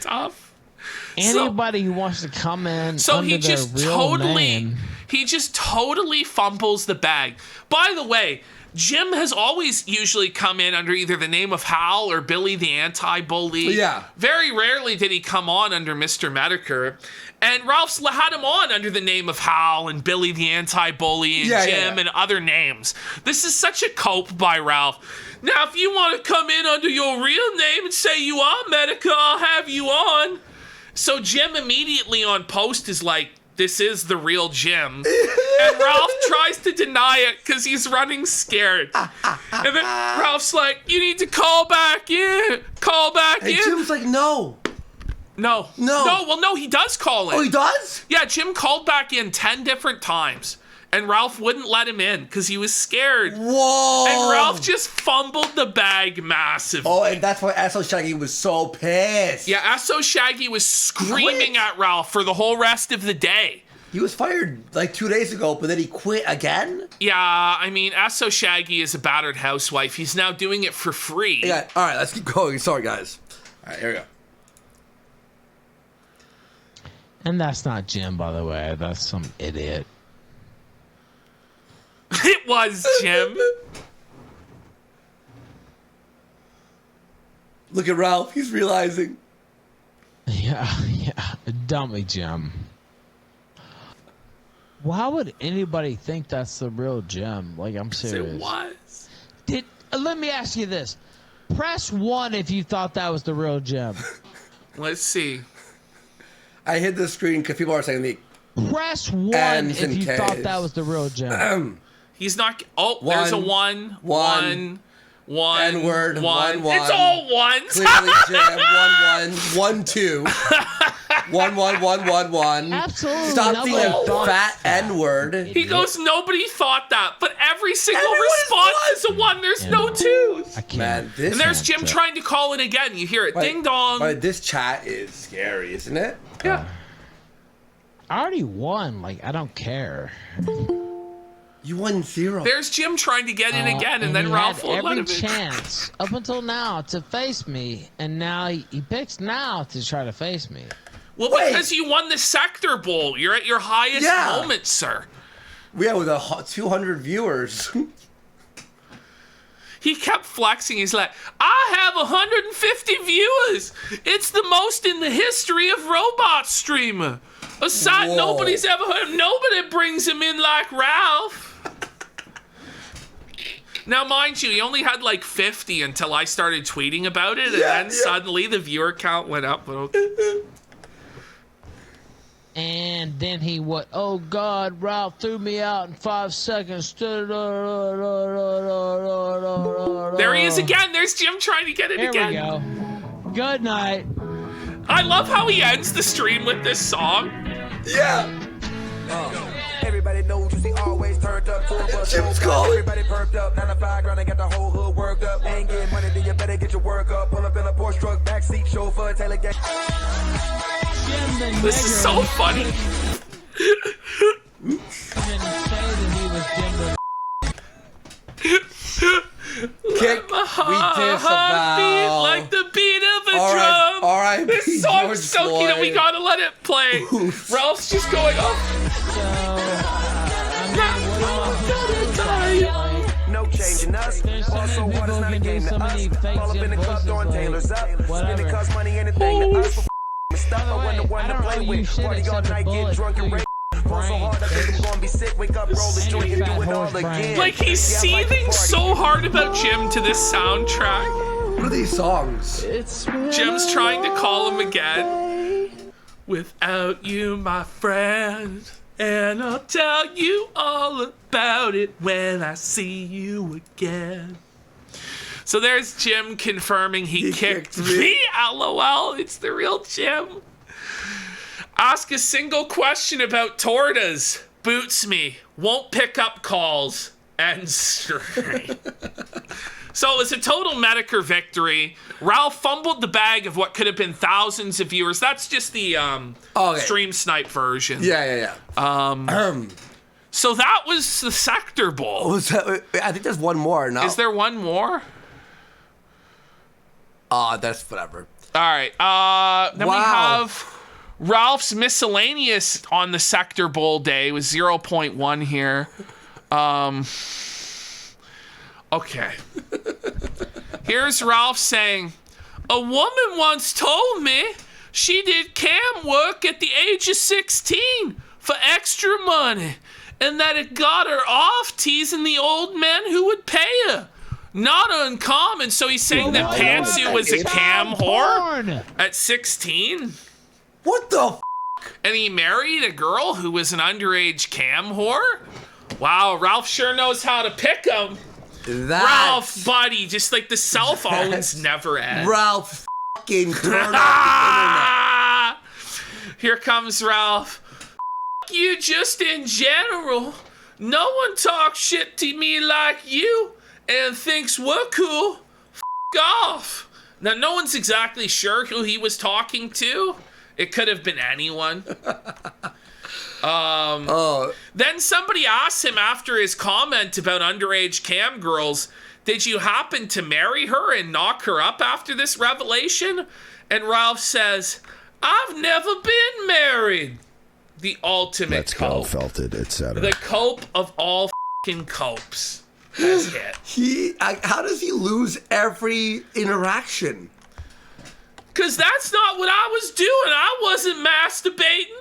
Tough. anybody who wants to come in So under he their just real name, totally fumbles the bag. By the way, Jim has always usually come in under either the name of Hal or Billy the Anti-Bully. Yeah. Very rarely did he come on under Mr. Medicare. And Ralph's had him on under the name of Hal and Billy the Anti-Bully and Jim and other names. This is such a cope by Ralph. Now, if you want to come in under your real name and say you are Medica, I'll have you on. So Jim immediately on post is like, this is the real Jim. And Ralph tries to deny it because he's running scared. And then Ralph's like, you need to call back in. Call back And in. Jim's like, no. No. Well, no, he does call in. Oh, he does? Yeah, Jim called back in 10 different times. And Ralph wouldn't let him in because he was scared. Whoa. And Ralph just fumbled the bag massively. Oh, and that's why Asshole Shaggy was so pissed. Yeah, So Shaggy was screaming at Ralph for the whole rest of the day. He was fired like 2 days ago, but then he quit again? Yeah, I mean, So Shaggy is a battered housewife. He's now doing it for free. Yeah. All right, let's keep going. Sorry, guys. All right, here we go. and that's not Jim, by the way. That's some idiot. It was Jim. Look at Ralph. He's realizing. Yeah, dummy Jim. Why would anybody think that's the real Jim? Like, I'm serious. It was. Let me ask you this. Press 1 if you thought that was the real Jim. Let's see. I hid the screen because people are saying the Press 1 N's if and you K's. thought that was the real Jim. He's not. Oh, there's a one. One. N-word, one. It's all ones. Clearly Jim. 1-1. 1-2. 1111. Absolutely. Stop being a nobody fat N-word. He goes, nobody thought that, but every single Everyone is response is a 1. There's no 2s. I can't. Man, this And there's Jim trying to call it again. You hear it, ding dong. But this chat is scary, isn't it? Yeah. I already won. Like, I don't care. You won 0. There's Jim trying to get in again, and then he Ralph had won't let every him in. chance up until now to face me, and now he picks now to try to face me. Well, Wait. because you won the Sekturbowl. You're at your highest moment, sir. Yeah, with 200 viewers. He kept flexing. He's like, I have 150 viewers. It's the most in the history of robot streamer. A sight Whoa. nobody's ever heard. Nobody brings him in like Ralph. Now, mind you, he only had like 50 until I started tweeting about it, and then suddenly the viewer count went up. And then he what? Oh God, Ralph threw me out in 5 seconds. There he is again. There's Jim trying to get it Here again. we go. Good night. I love how he ends the stream with this song. Yeah. Everybody knows you see always turned up. Jim's calling. Everybody perked up. 9 to 5 grind, I got the whole hood worked up. Ain't getting money, then you better get your work up. Pull up in a Porsche truck, backseat chauffeur, tailor gang. This is so funny. Kick, we disavow. Like the beat of a All right, drum. all right, This George song's so cute. Floyd. We gotta let it play. Ralph's just going off. No changing us. Also, hard is not a game to us. All up in the club throwing tailors up. Spending cost money, anything to us. Stuff I wasn't the one to play with. Party all night, get drunk and rage. Fall so hard, I think I'm gonna be sick. Wake up, roll the joint, and do it all again. Like he's seething so hard about Jim to this soundtrack. What are these songs? Jim's trying to call him again. Without you, my friend. And I'll tell you all about it when I see you again. So there's Jim confirming he kicked me. LOL, it's the real Jim. Ask a single question about tortas. Boots me. Won't pick up calls. And straight. So it was a total Medicare victory. Ralph fumbled the bag of what could have been thousands of viewers. That's just the stream snipe version. Yeah. So that was the Sekturbowl. Was that, I think there's one more. No. Is there one more? That's whatever. All right. Then we have Ralph's Miscellaneous on the Sekturbowl day. It was 0.1 here. Okay. Here's Ralph saying, a woman once told me she did cam work at the age of 16 for extra money, and that it got her off teasing the old men who would pay her. Not uncommon. So he's saying that Pantsu was a cam whore at 16? What the f***? And he married a girl who was an underage cam whore? Wow, Ralph sure knows how to pick them. Ralph, buddy, just like the cell phones never end. Ralph fucking turn off the internet. Here comes Ralph. F you just in general. No one talks shit to me like you and thinks we're cool. F off. Now, no one's exactly sure who he was talking to. It could have been anyone. Then somebody asked him after his comment about underage cam girls, did you happen to marry her and knock her up after this revelation? And Ralph says, I've never been married. The ultimate Let's go, cope. felt it, etc. The cope of all f***ing copes. That's it. How does he lose every interaction? Because that's not what I was doing. I wasn't masturbating.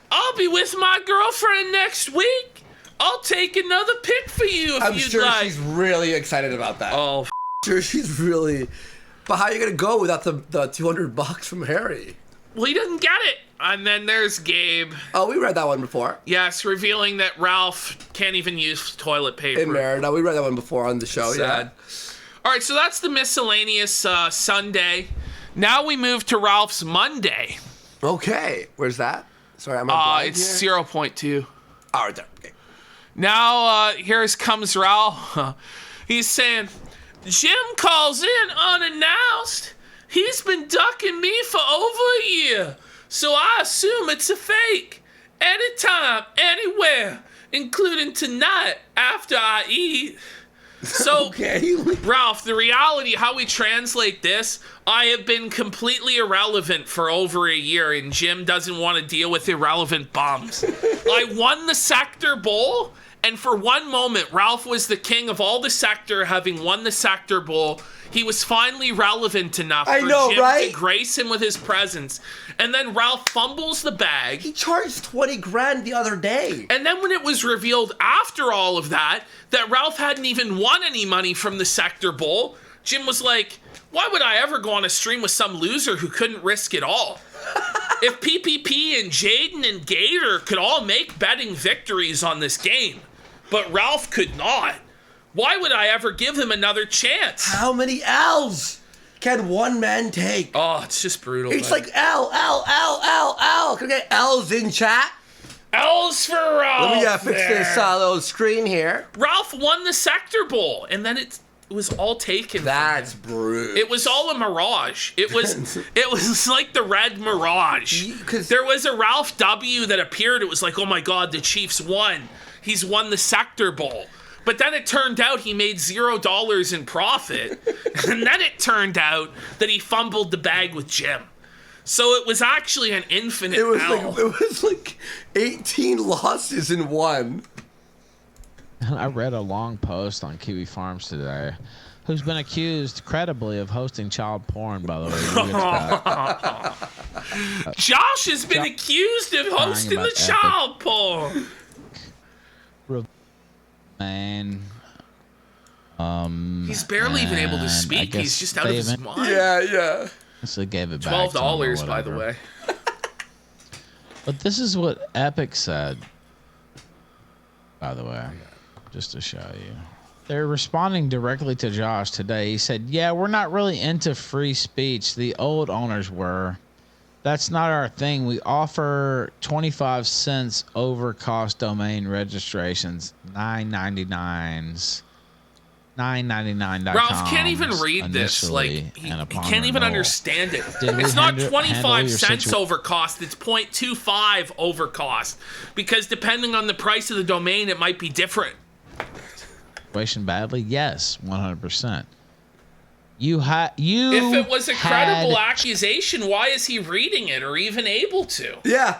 I'll be with my girlfriend next week. I'll take another pic for you if I'm you'd sure like. she's really excited about that. Oh, sure she's really. But how are you gonna go without the $200 from Harry? well, he doesn't get it. And then there's Gabe. Oh, we read that one before. Yes, revealing that Ralph can't even use toilet paper. In there. No, we read that one before on the show. Sad. All right, so that's the Miscellaneous Sunday. Now we move to Ralph's Monday. Okay, where's that? Sorry, I'm blind It's here? 0.2. Oh, right there. Okay. Now, here comes Ralph. He's saying, Jim calls in unannounced. He's been ducking me for over a year, so I assume it's a fake. Anytime, anywhere, including tonight after I eat. So, Okay. Ralph, the reality, how we translate this, I have been completely irrelevant for over a year, and Jim doesn't want to deal with irrelevant bums. I won the Sector Bowl, and for one moment, Ralph was the king of all the sector, having won the Sector Bowl. He was finally relevant enough for Jim to grace him with his presence. And then Ralph fumbles the bag. He charged 20 grand the other day. And then when it was revealed after all of that Ralph hadn't even won any money from the Sector Bowl, Jim was like, why would I ever go on a stream with some loser who couldn't risk it all? If PPP and Jaden and Gator could all make betting victories on this game, but Ralph could not, why would I ever give him another chance? How many L's can one man take? Oh, it's just brutal. It's like L. Can I get L's in chat? L's for Ralph. Let me fix this little screen here. Ralph won the Sector Bowl, and then it was all taken. That's brutal. It was all a mirage. It was like the red mirage. There was a Ralph W that appeared. It was like, oh my God, the Chiefs won. He's won the Sector Bowl. But then it turned out he made $0 in profit. And then it turned out that he fumbled the bag with Jim. So it was actually an infinite L. It was like 18 losses in one. I read a long post on Kiwi Farms today, who's been accused credibly of hosting child porn, by the way. Josh has been accused of hosting the child porn. Man. He's barely even able to speak. He's just out of his mind. Yeah. So they gave it back. $12, by the way. But this is what Epic said, by the way, just to show you. They're responding directly to Josh today. He said, yeah, we're not really into free speech. The old owners were. That's not our thing. We offer 25 cents over cost domain registrations, $9.99s. $9.99.com. Ralph can't even read this. Like he can't even understand it. It's not 25 cents over cost. It's 0.25 over cost, because depending on the price of the domain, it might be different. Situation badly? Yes, 100%. If it was a credible accusation, why is he reading it or even able to? Yeah.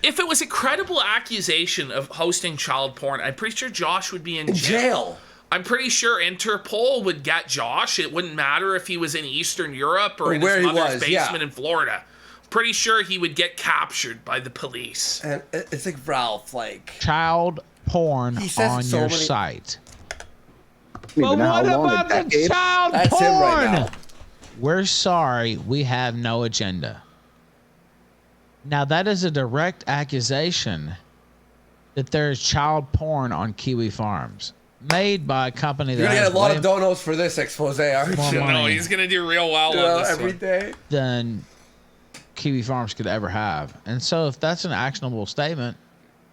If it was a credible accusation of hosting child porn, I'm pretty sure Josh would be in jail. I'm pretty sure Interpol would get Josh. It wouldn't matter if he was in Eastern Europe or in his mother's basement in Florida. Pretty sure he would get captured by the police. And it's like Ralph, like child porn on your site. But what about the child porn? That's him right now. We're sorry, we have no agenda. Now that is a direct accusation that there is child porn on Kiwi Farms, made by a company that you're gonna has get a lot of donos for this expose, aren't you? No, he's gonna do real well on this every day. Than Kiwi Farms could ever have. And so if that's an actionable statement,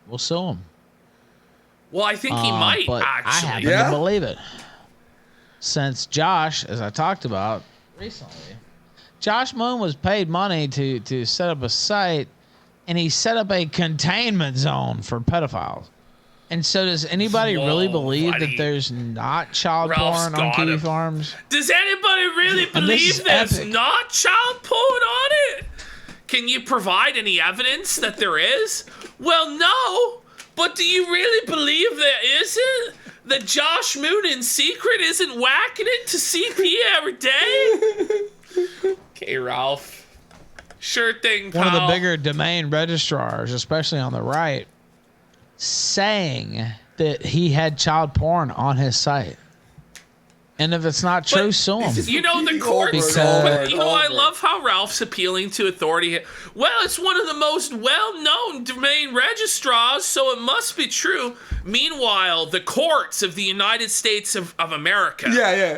we'll sue him. Well, I think he might, but actually. I happen to believe it. Since Josh, as I talked about recently, Josh Moon was paid money to set up a site, and he set up a containment zone for pedophiles. And so does anybody really believe that there's not child porn on Kiwi Farms? Does anybody really believe there's not child porn on it? Can you provide any evidence that there is? Well, no. But do you really believe there isn't? That Josh Moon in secret isn't whacking it to CP every day? Okay, Ralph. Sure thing, pal. One of the bigger domain registrars, especially on the right, saying that he had child porn on his site. And if it's not true, sue him. You know, the courts, but you know, I love how Ralph's appealing to authority. Well, it's one of the most well-known domain registrars, so it must be true. Meanwhile, the courts of the United States of America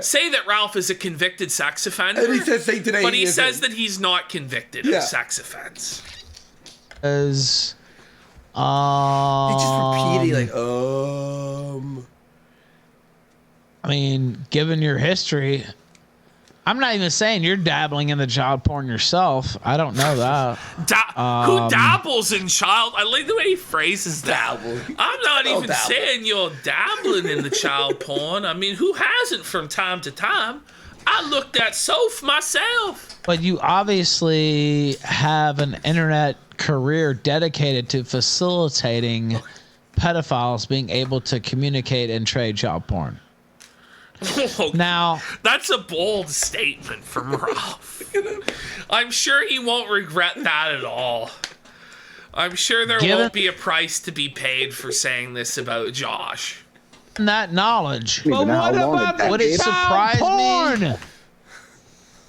say that Ralph is a convicted sex offender. And he says today but he says that he's not convicted of sex offense. He's just repeating, like, I mean, given your history, I'm not even saying you're dabbling in the child porn yourself. I don't know that. Who dabbles in child? I like the way he phrases that. I'm not even saying you're dabbling in the child porn. I mean, who hasn't from time to time? I looked at Soph myself. But you obviously have an internet career dedicated to facilitating pedophiles being able to communicate and trade child porn. Now, that's a bold statement from Ralph. I'm sure he won't regret that at all. I'm sure there won't be a price to be paid for saying this about Josh. That knowledge. But what about the would it surprise me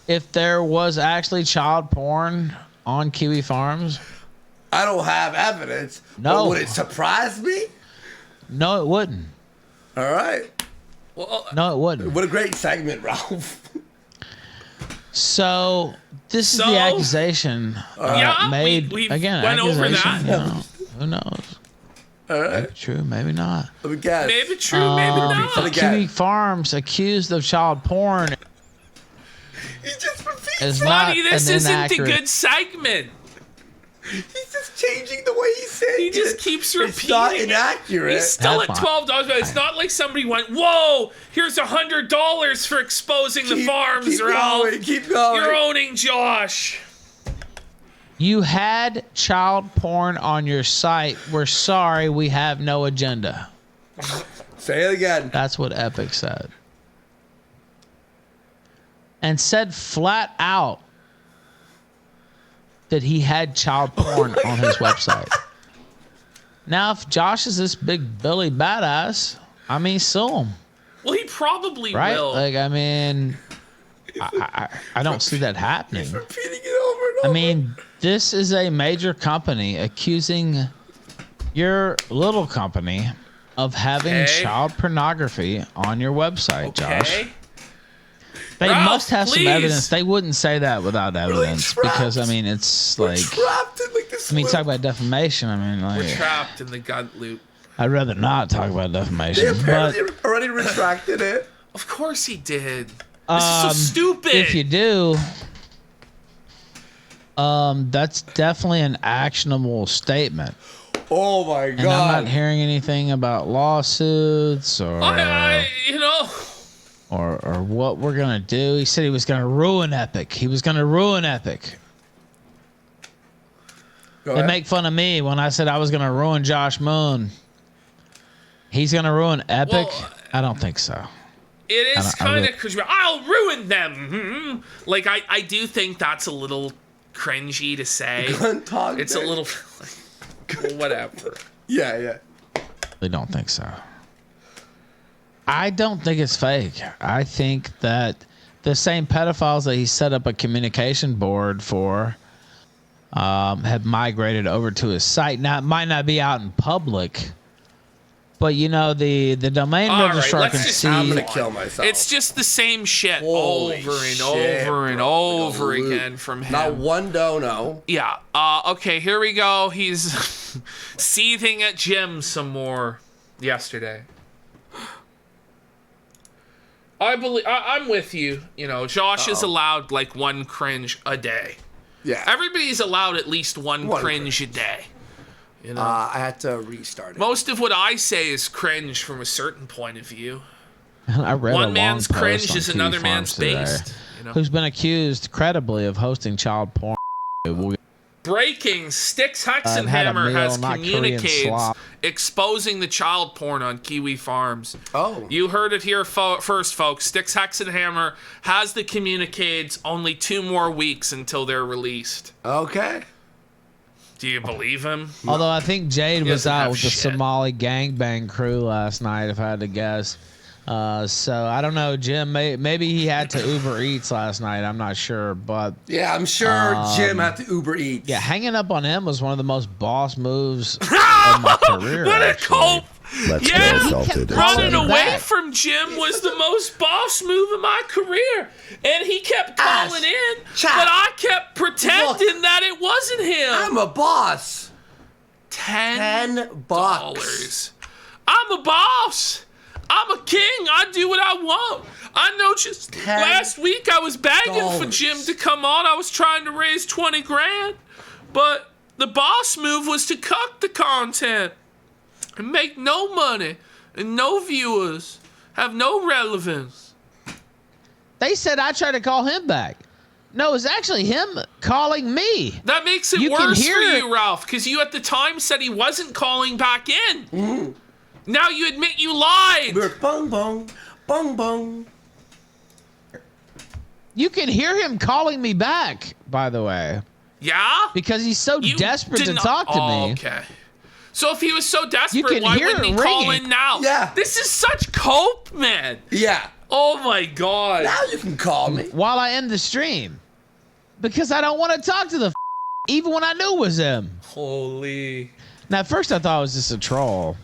if there was actually child porn on Kiwi Farms? I don't have evidence. No. But would it surprise me? No, it wouldn't. All right. Well, no, it wouldn't. What a great segment, Ralph. So this is the accusation made we again. Went over that. You know, who knows? All right. Maybe true, maybe not. Let me guess. Maybe true, maybe not. Kiwi Farms accused of child porn. He just repeats is Funny, not this an isn't inaccurate. a good segment. He's just changing the way he's saying He just keeps repeating. It's not inaccurate. He's still That's at $12, but it's not like somebody went, "Whoa, here's $100 for exposing the farms, keep Ralph." Going, keep going. You're owning Josh. You had child porn on your site. We're sorry, we have no agenda. Say it again. That's what Epic said. And said flat out that he had child porn on his website. Now, if Josh is this big Billy badass, I mean, sue him. Well, he probably Right? will. Like, I mean, I don't see that happening. Repeating it over and over. I mean, this is a major company accusing your little company of having child pornography on your website, Josh. They Ralph, must have some please. evidence. They wouldn't say that without evidence because, I mean, it's We're like, trapped in like this. I mean, talk about defamation. I mean, We're like, trapped in the gun loop. I'd rather not talk about They defamation. apparently But already retracted it. Of course he did. This is so stupid. if you do, that's definitely an actionable statement. Oh my And I'm god. not hearing anything about lawsuits or you know. or what we're gonna do. He said he was gonna ruin Epic. He was gonna ruin Epic. Go They ahead. make fun of me when I said I was gonna ruin Josh Moon. He's gonna ruin Epic? Well, I don't think so. It is I kind really- of because I'll ruin them. Like I do think that's a little cringy to say. It's a little whatever. Yeah. I don't think so. I don't think it's fake. I think that the same pedophiles that he set up a communication board for have migrated over to his site. Now, it might not be out in public, but you know, the domain All right, registrar let's can just- see. I'm gonna kill myself. It's just the same shit Holy over and shit, over and bro. over Like a loop. again from him. Not one dono. Yeah. Okay, here we go. He's seething at Jim some more yesterday. I'm with you. You know, Josh is allowed like one cringe a day. Yeah. Everybody's allowed at least one cringe a day. You know, I had to restart it. most of what I say is cringe from a certain point of view. I read a One long man's post cringe on is Kiwi another Farms man's today, based. You know? who's been accused credibly of hosting child porn. Breaking, Styx had a Hexenhammer meal, has not Korean communicates slop. exposing the child porn on Kiwi Farms. Oh. You heard it here first, folks. Styx Hexenhammer has the communicates, only 2 more weeks until they're released. Okay. Do you believe him? Although I think Jade was doesn't out have with the shit. Somali gangbang crew last night, if I had to guess. So I don't know, Jim. Maybe he had to Uber Eats last night. I'm not sure, but Yeah, I'm sure Jim had to Uber Eats. yeah, hanging up on him was one of the most boss moves of my career. What a actually. cope! Let's Yeah, go, Felted. running calling away back. from Jim was the most boss move of my career. And he kept calling in, Chap. but I kept pretending Look. that it wasn't him. I'm a boss. $10. $10. I'm a boss. I'm a king. I do what I want. I know just last week I was begging for Jim to come on. I was trying to raise 20 grand. But the boss move was to cut the content and make no money and no viewers, have no relevance. They said I tried to call him back. No, it's actually him calling me. That makes it You can worse hear for it. you, Ralph, because you at the time said he wasn't calling back in. Now you admit you lied. We're bong bong, bong bong. You can hear him calling me back, by the way, Yeah? because he's so You desperate did to not- talk to Oh, me. okay. So if he was so You desperate, can why hear wouldn't he it call ringing. in now? Yeah. This is such cope, man. Yeah. Oh my god. Now you can call me. While I end the stream, because I don't want to talk to the even when I knew it was him. Holy. Now, at first I thought it was just a troll,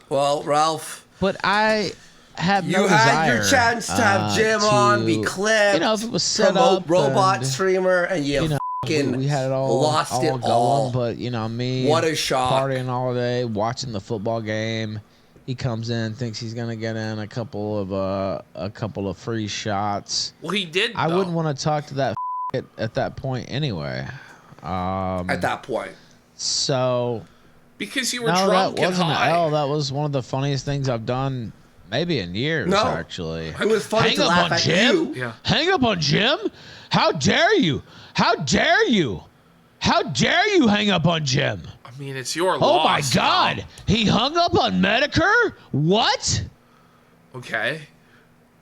Well, Ralph, but I have no you had desire, your chance to have Jim on, be clipped, You know, if it was set promote up, robot and, streamer, and you know, fucking we had it all lost all it going, all. but you know me, What a shock. partying all day, watching the football game. He comes in, thinks he's gonna get in a couple of free shots. Well, he did. I though. wouldn't want to talk to that at that point anyway. At that point. So Because you were no, that drunk and wasn't an high. L. That was one of the funniest things I've done, maybe in years. No. Actually, It was funny hang to up laugh on at Jim. you. Yeah. Hang up on Jim? How dare you? How dare you? How dare you hang up on Jim? I mean, it's your Oh my loss. God! He hung up on Medicare? What? Okay.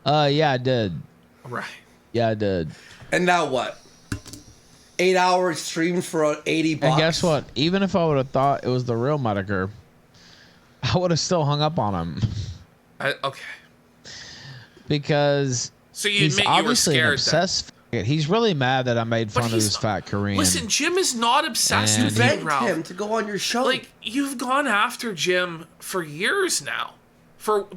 Yeah, I did. Right. Yeah, I did. And now what? 8 hours streamed for $80. And guess what? Even if I would have thought it was the real Medicare, I would have still hung up on him Okay. because So you he's admit you were obviously an scared then. obsessed. He's really mad that I made fun of he's his not- fat Korean. Listen, Jim is not obsessed And with he- you, Begged Ralph. him to go on your show. Like, you've gone after Jim for years now.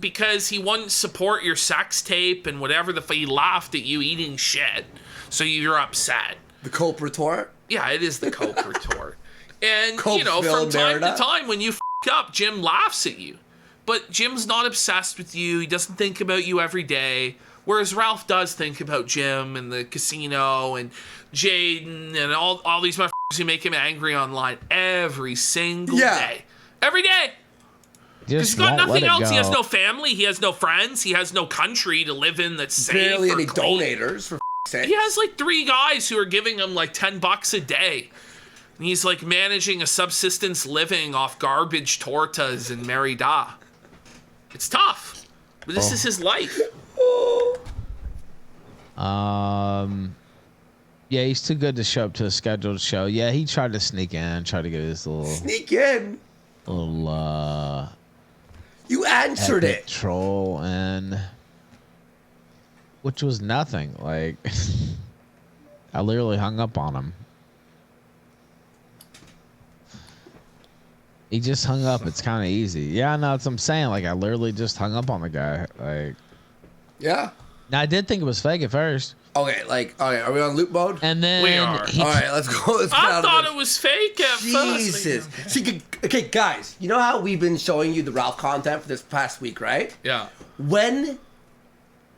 Because he wouldn't support your sex tape and whatever he laughed at you eating shit. So you're upset. the Cope retort. Yeah, it is the Coke retort. And, you know, Cokeville from time Merida. to time when you up, Jim laughs at you. But Jim's not obsessed with you. He doesn't think about you every day. Whereas Ralph does think about Jim and the casino and Jaden and all these motherfuckers who make him angry online every single day. Every day. Because he's got nothing else. He has no family. He has no friends. He has no country to live in that's safe. Barely or any clean. donators, for sake. He has like 3 guys who are giving him like $10 a day. And he's like managing a subsistence living off garbage tortas in Merida. It's tough. But this is his life. Yeah, he's too good to show up to a scheduled show. Yeah, he tried to sneak in, tried to get his Sneak in. little You answered epic it. troll in, which was nothing. Like, I literally hung up on him. He just hung up. It's kind of easy. Yeah, no, that's what I'm saying. Like, I literally just hung up on the guy. Like, Yeah. now I did think it was fake at first, Okay, are we on loop mode? and then We are. he- All right, let's go. Let's get I out thought of it was fake at Jesus. first. See, okay, guys, you know how we've been showing you the Ralph content for this past week, right? Yeah. When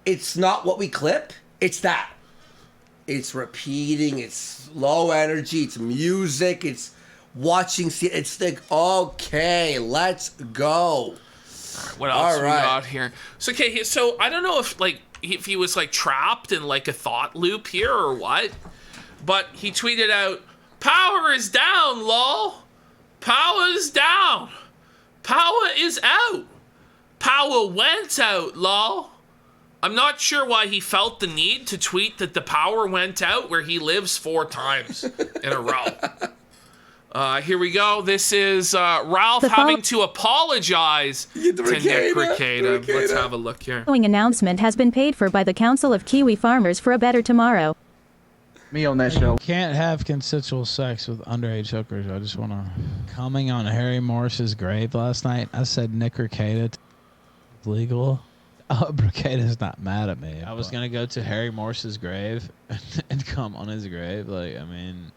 it's not what we clip, it's that. It's repeating, it's low energy, it's music, it's watching. It's like, okay, let's go. What else All we right. got here? So okay, so I don't know if he was like trapped in like a thought loop here or what, but he tweeted out, "Power is down, lol. Power is down. Power is out. Power went out, lol." I'm not sure why he felt the need to tweet that the power went out where he lives 4 times in a row. Here we go. This is Ralph having to apologize to Nick Rekieta. Let's have a look here. The following announcement has been paid for by the Council of Kiwi Farmers for a Better Tomorrow. Me on that show. Can't have consensual sex with underage hookers. I just want to. Coming on Harry Morris's grave last night, I said Nick Rekieta legal. Oh, Rekieta's not mad at me. I was going to go to Harry Morris's grave and come on his grave. Like, I mean.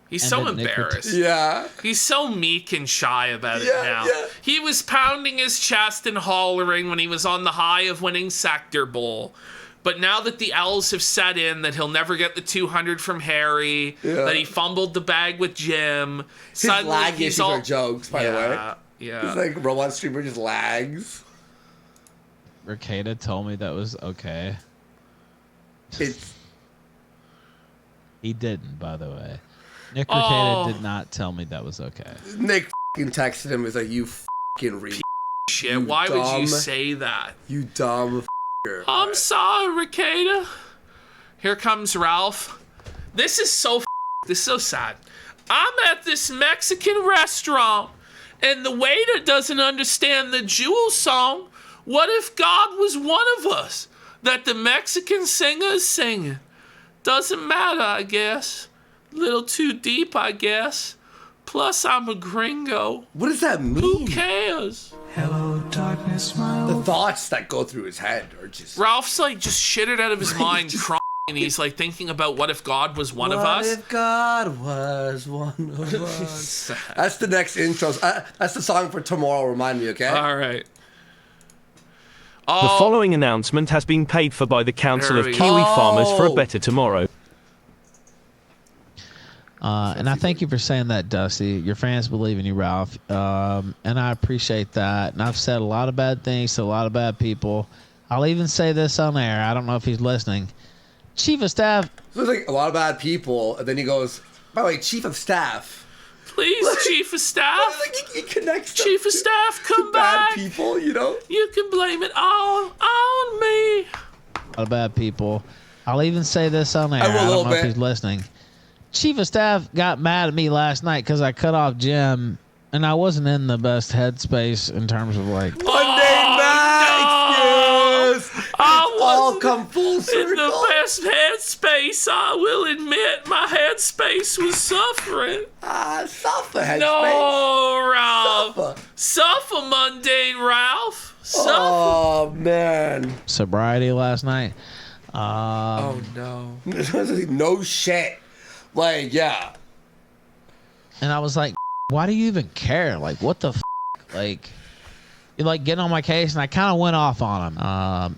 He's so embarrassed. Yeah. He's so meek and shy about it now. Yeah. He was pounding his chest and hollering when he was on the high of winning Sekturbowl. But now that the L's have set in, that he'll never get the 200 from Harry, that he fumbled the bag with Jim. His lag issues are jokes, by the way. Yeah. It's like Robot Streamer just lags. Rekieta told me that was okay. He didn't, by the way. Nick Rekieta did not tell me that was okay. Nick f***ing texted him. He's like, you f***ing re***. Shit, why would you say that? You dumb f***er. I'm sorry, Rekieta. Here comes Ralph. This is so sad. I'm at this Mexican restaurant, and the waiter doesn't understand the Jewel song. What if God was one of us that the Mexican singer is singing? Doesn't matter, I guess. Little too deep, I guess. Plus, I'm a gringo. What does that mean? Who cares? Hello, darkness, my The thoughts that go through his head are just... Ralph's like just shitted out of his mind, crying, and he's like thinking about what if God was one of us? What if God was one of us? That's the next intro. That's the song for tomorrow. Remind me, okay? All right. The following announcement has been paid for by the Council of Kiwi Farmers for a Better Tomorrow. And I thank you for saying that, Dusty. Your fans believe in you, Ralph. And I appreciate that. And I've said a lot of bad things to a lot of bad people. I'll even say this on air. I don't know if he's listening. Chief of Staff. So there's like a lot of bad people. And then he goes, by the way, Chief of Staff. Please, Chief of Staff. Like he connects Chief of Staff, come back. Bad people, you know? You can blame it all on me. A lot of bad people. I'll even say this on air. I don't know if he's listening. Chief of Staff got mad at me last night because I cut off Jim, and I wasn't in the best headspace in terms of like Monday night excuse. All come full circle. In the best headspace, I will admit my headspace was suffering. Suffer headspace. No, Ralph. Suffer, mundane Ralph. Suffer. Oh man. Sobriety last night. Oh no. No shit. Like, yeah. And I was like, why do you even care? Like, what the f***? Like, you like getting on my case, and I kind of went off on him.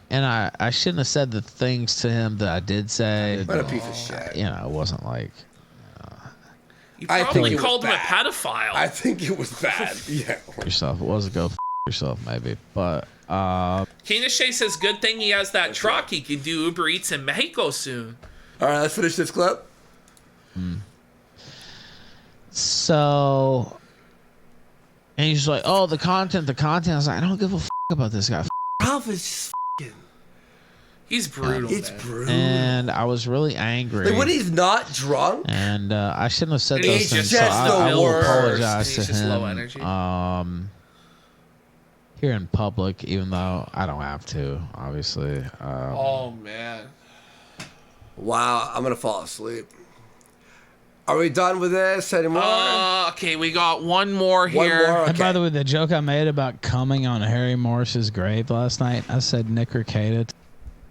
And I shouldn't have said the things to him that I did say. What a piece of shit. You know, it wasn't like... You probably called him a pedophile. I think it was bad. Yeah. Yourself. It was a go f*** yourself, maybe. But, Kino says, good thing he has that truck. He can do Uber Eats in Mexico soon. All right, let's finish this clip. So, and he's like, oh, the content. I was like, I don't give a f*** about this guy. Ralph is just f***ing. He's brutal. It's brutal. And I was really angry. Like when he's not drunk. And I shouldn't have said those things. So I will apologize to just him. Low energy. Here in public, even though I don't have to, obviously. Oh man. Wow, I'm gonna fall asleep. Are we done with this anymore? Okay, we got one more here. One more, okay. And by the way, the joke I made about coming on Harry Morris's grave last night, I said Nick Rekieta.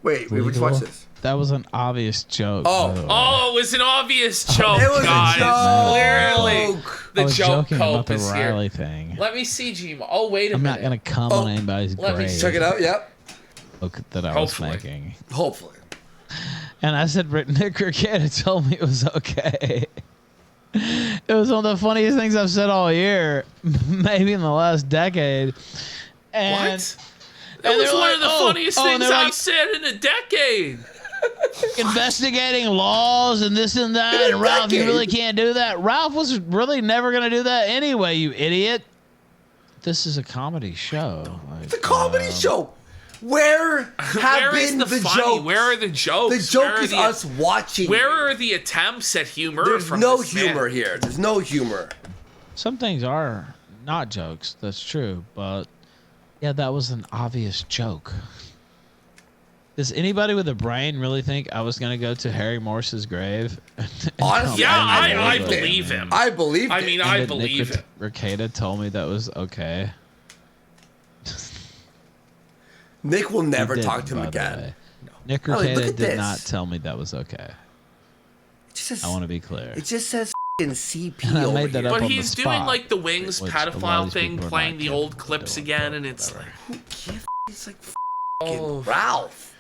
Wait, we just watch this. That was an obvious joke. Oh, it was an obvious joke, it was guys. A joke. Clearly, the I was joke joking about cope the is Riley here. thing. Let me see, Gmo. Oh, wait a I'm minute. not gonna come on anybody's let me grave. Check it out. Yep. Joke that I was making. Hopefully. And I said, Nick Rekieta told me it was okay. It was one of the funniest things I've said all year, maybe in the last decade. And, what? That was one of the funniest things I've said in a decade. Investigating laws and this and that. And Ralph, you really can't do that. Ralph was really never going to do that anyway, you idiot. This is a comedy show. Like, it's a comedy show. Where have been the jokes? Where are the jokes? The joke is us watching. Where are the attempts at humor? There's no humor here. There's no humor. Some things are not jokes. That's true. But yeah, that was an obvious joke. Does anybody with a brain really think I was going to go to Harry Morse's grave? Honestly, Yeah, I believe him. I believe I mean, I believe Nick it. Rekieta told me that was okay. Nick will never He talk to him didn't, by the again. way. Nick look Rekieta at did this. not tell me that was okay. It just says, I want to be clear. It just says CP I over made that here. up But on he's the doing spot, like the Wings which a lot of pedophile these thing, people are playing not the capable old of clips doing, again, but and it's whatever. like, It's like Ralph.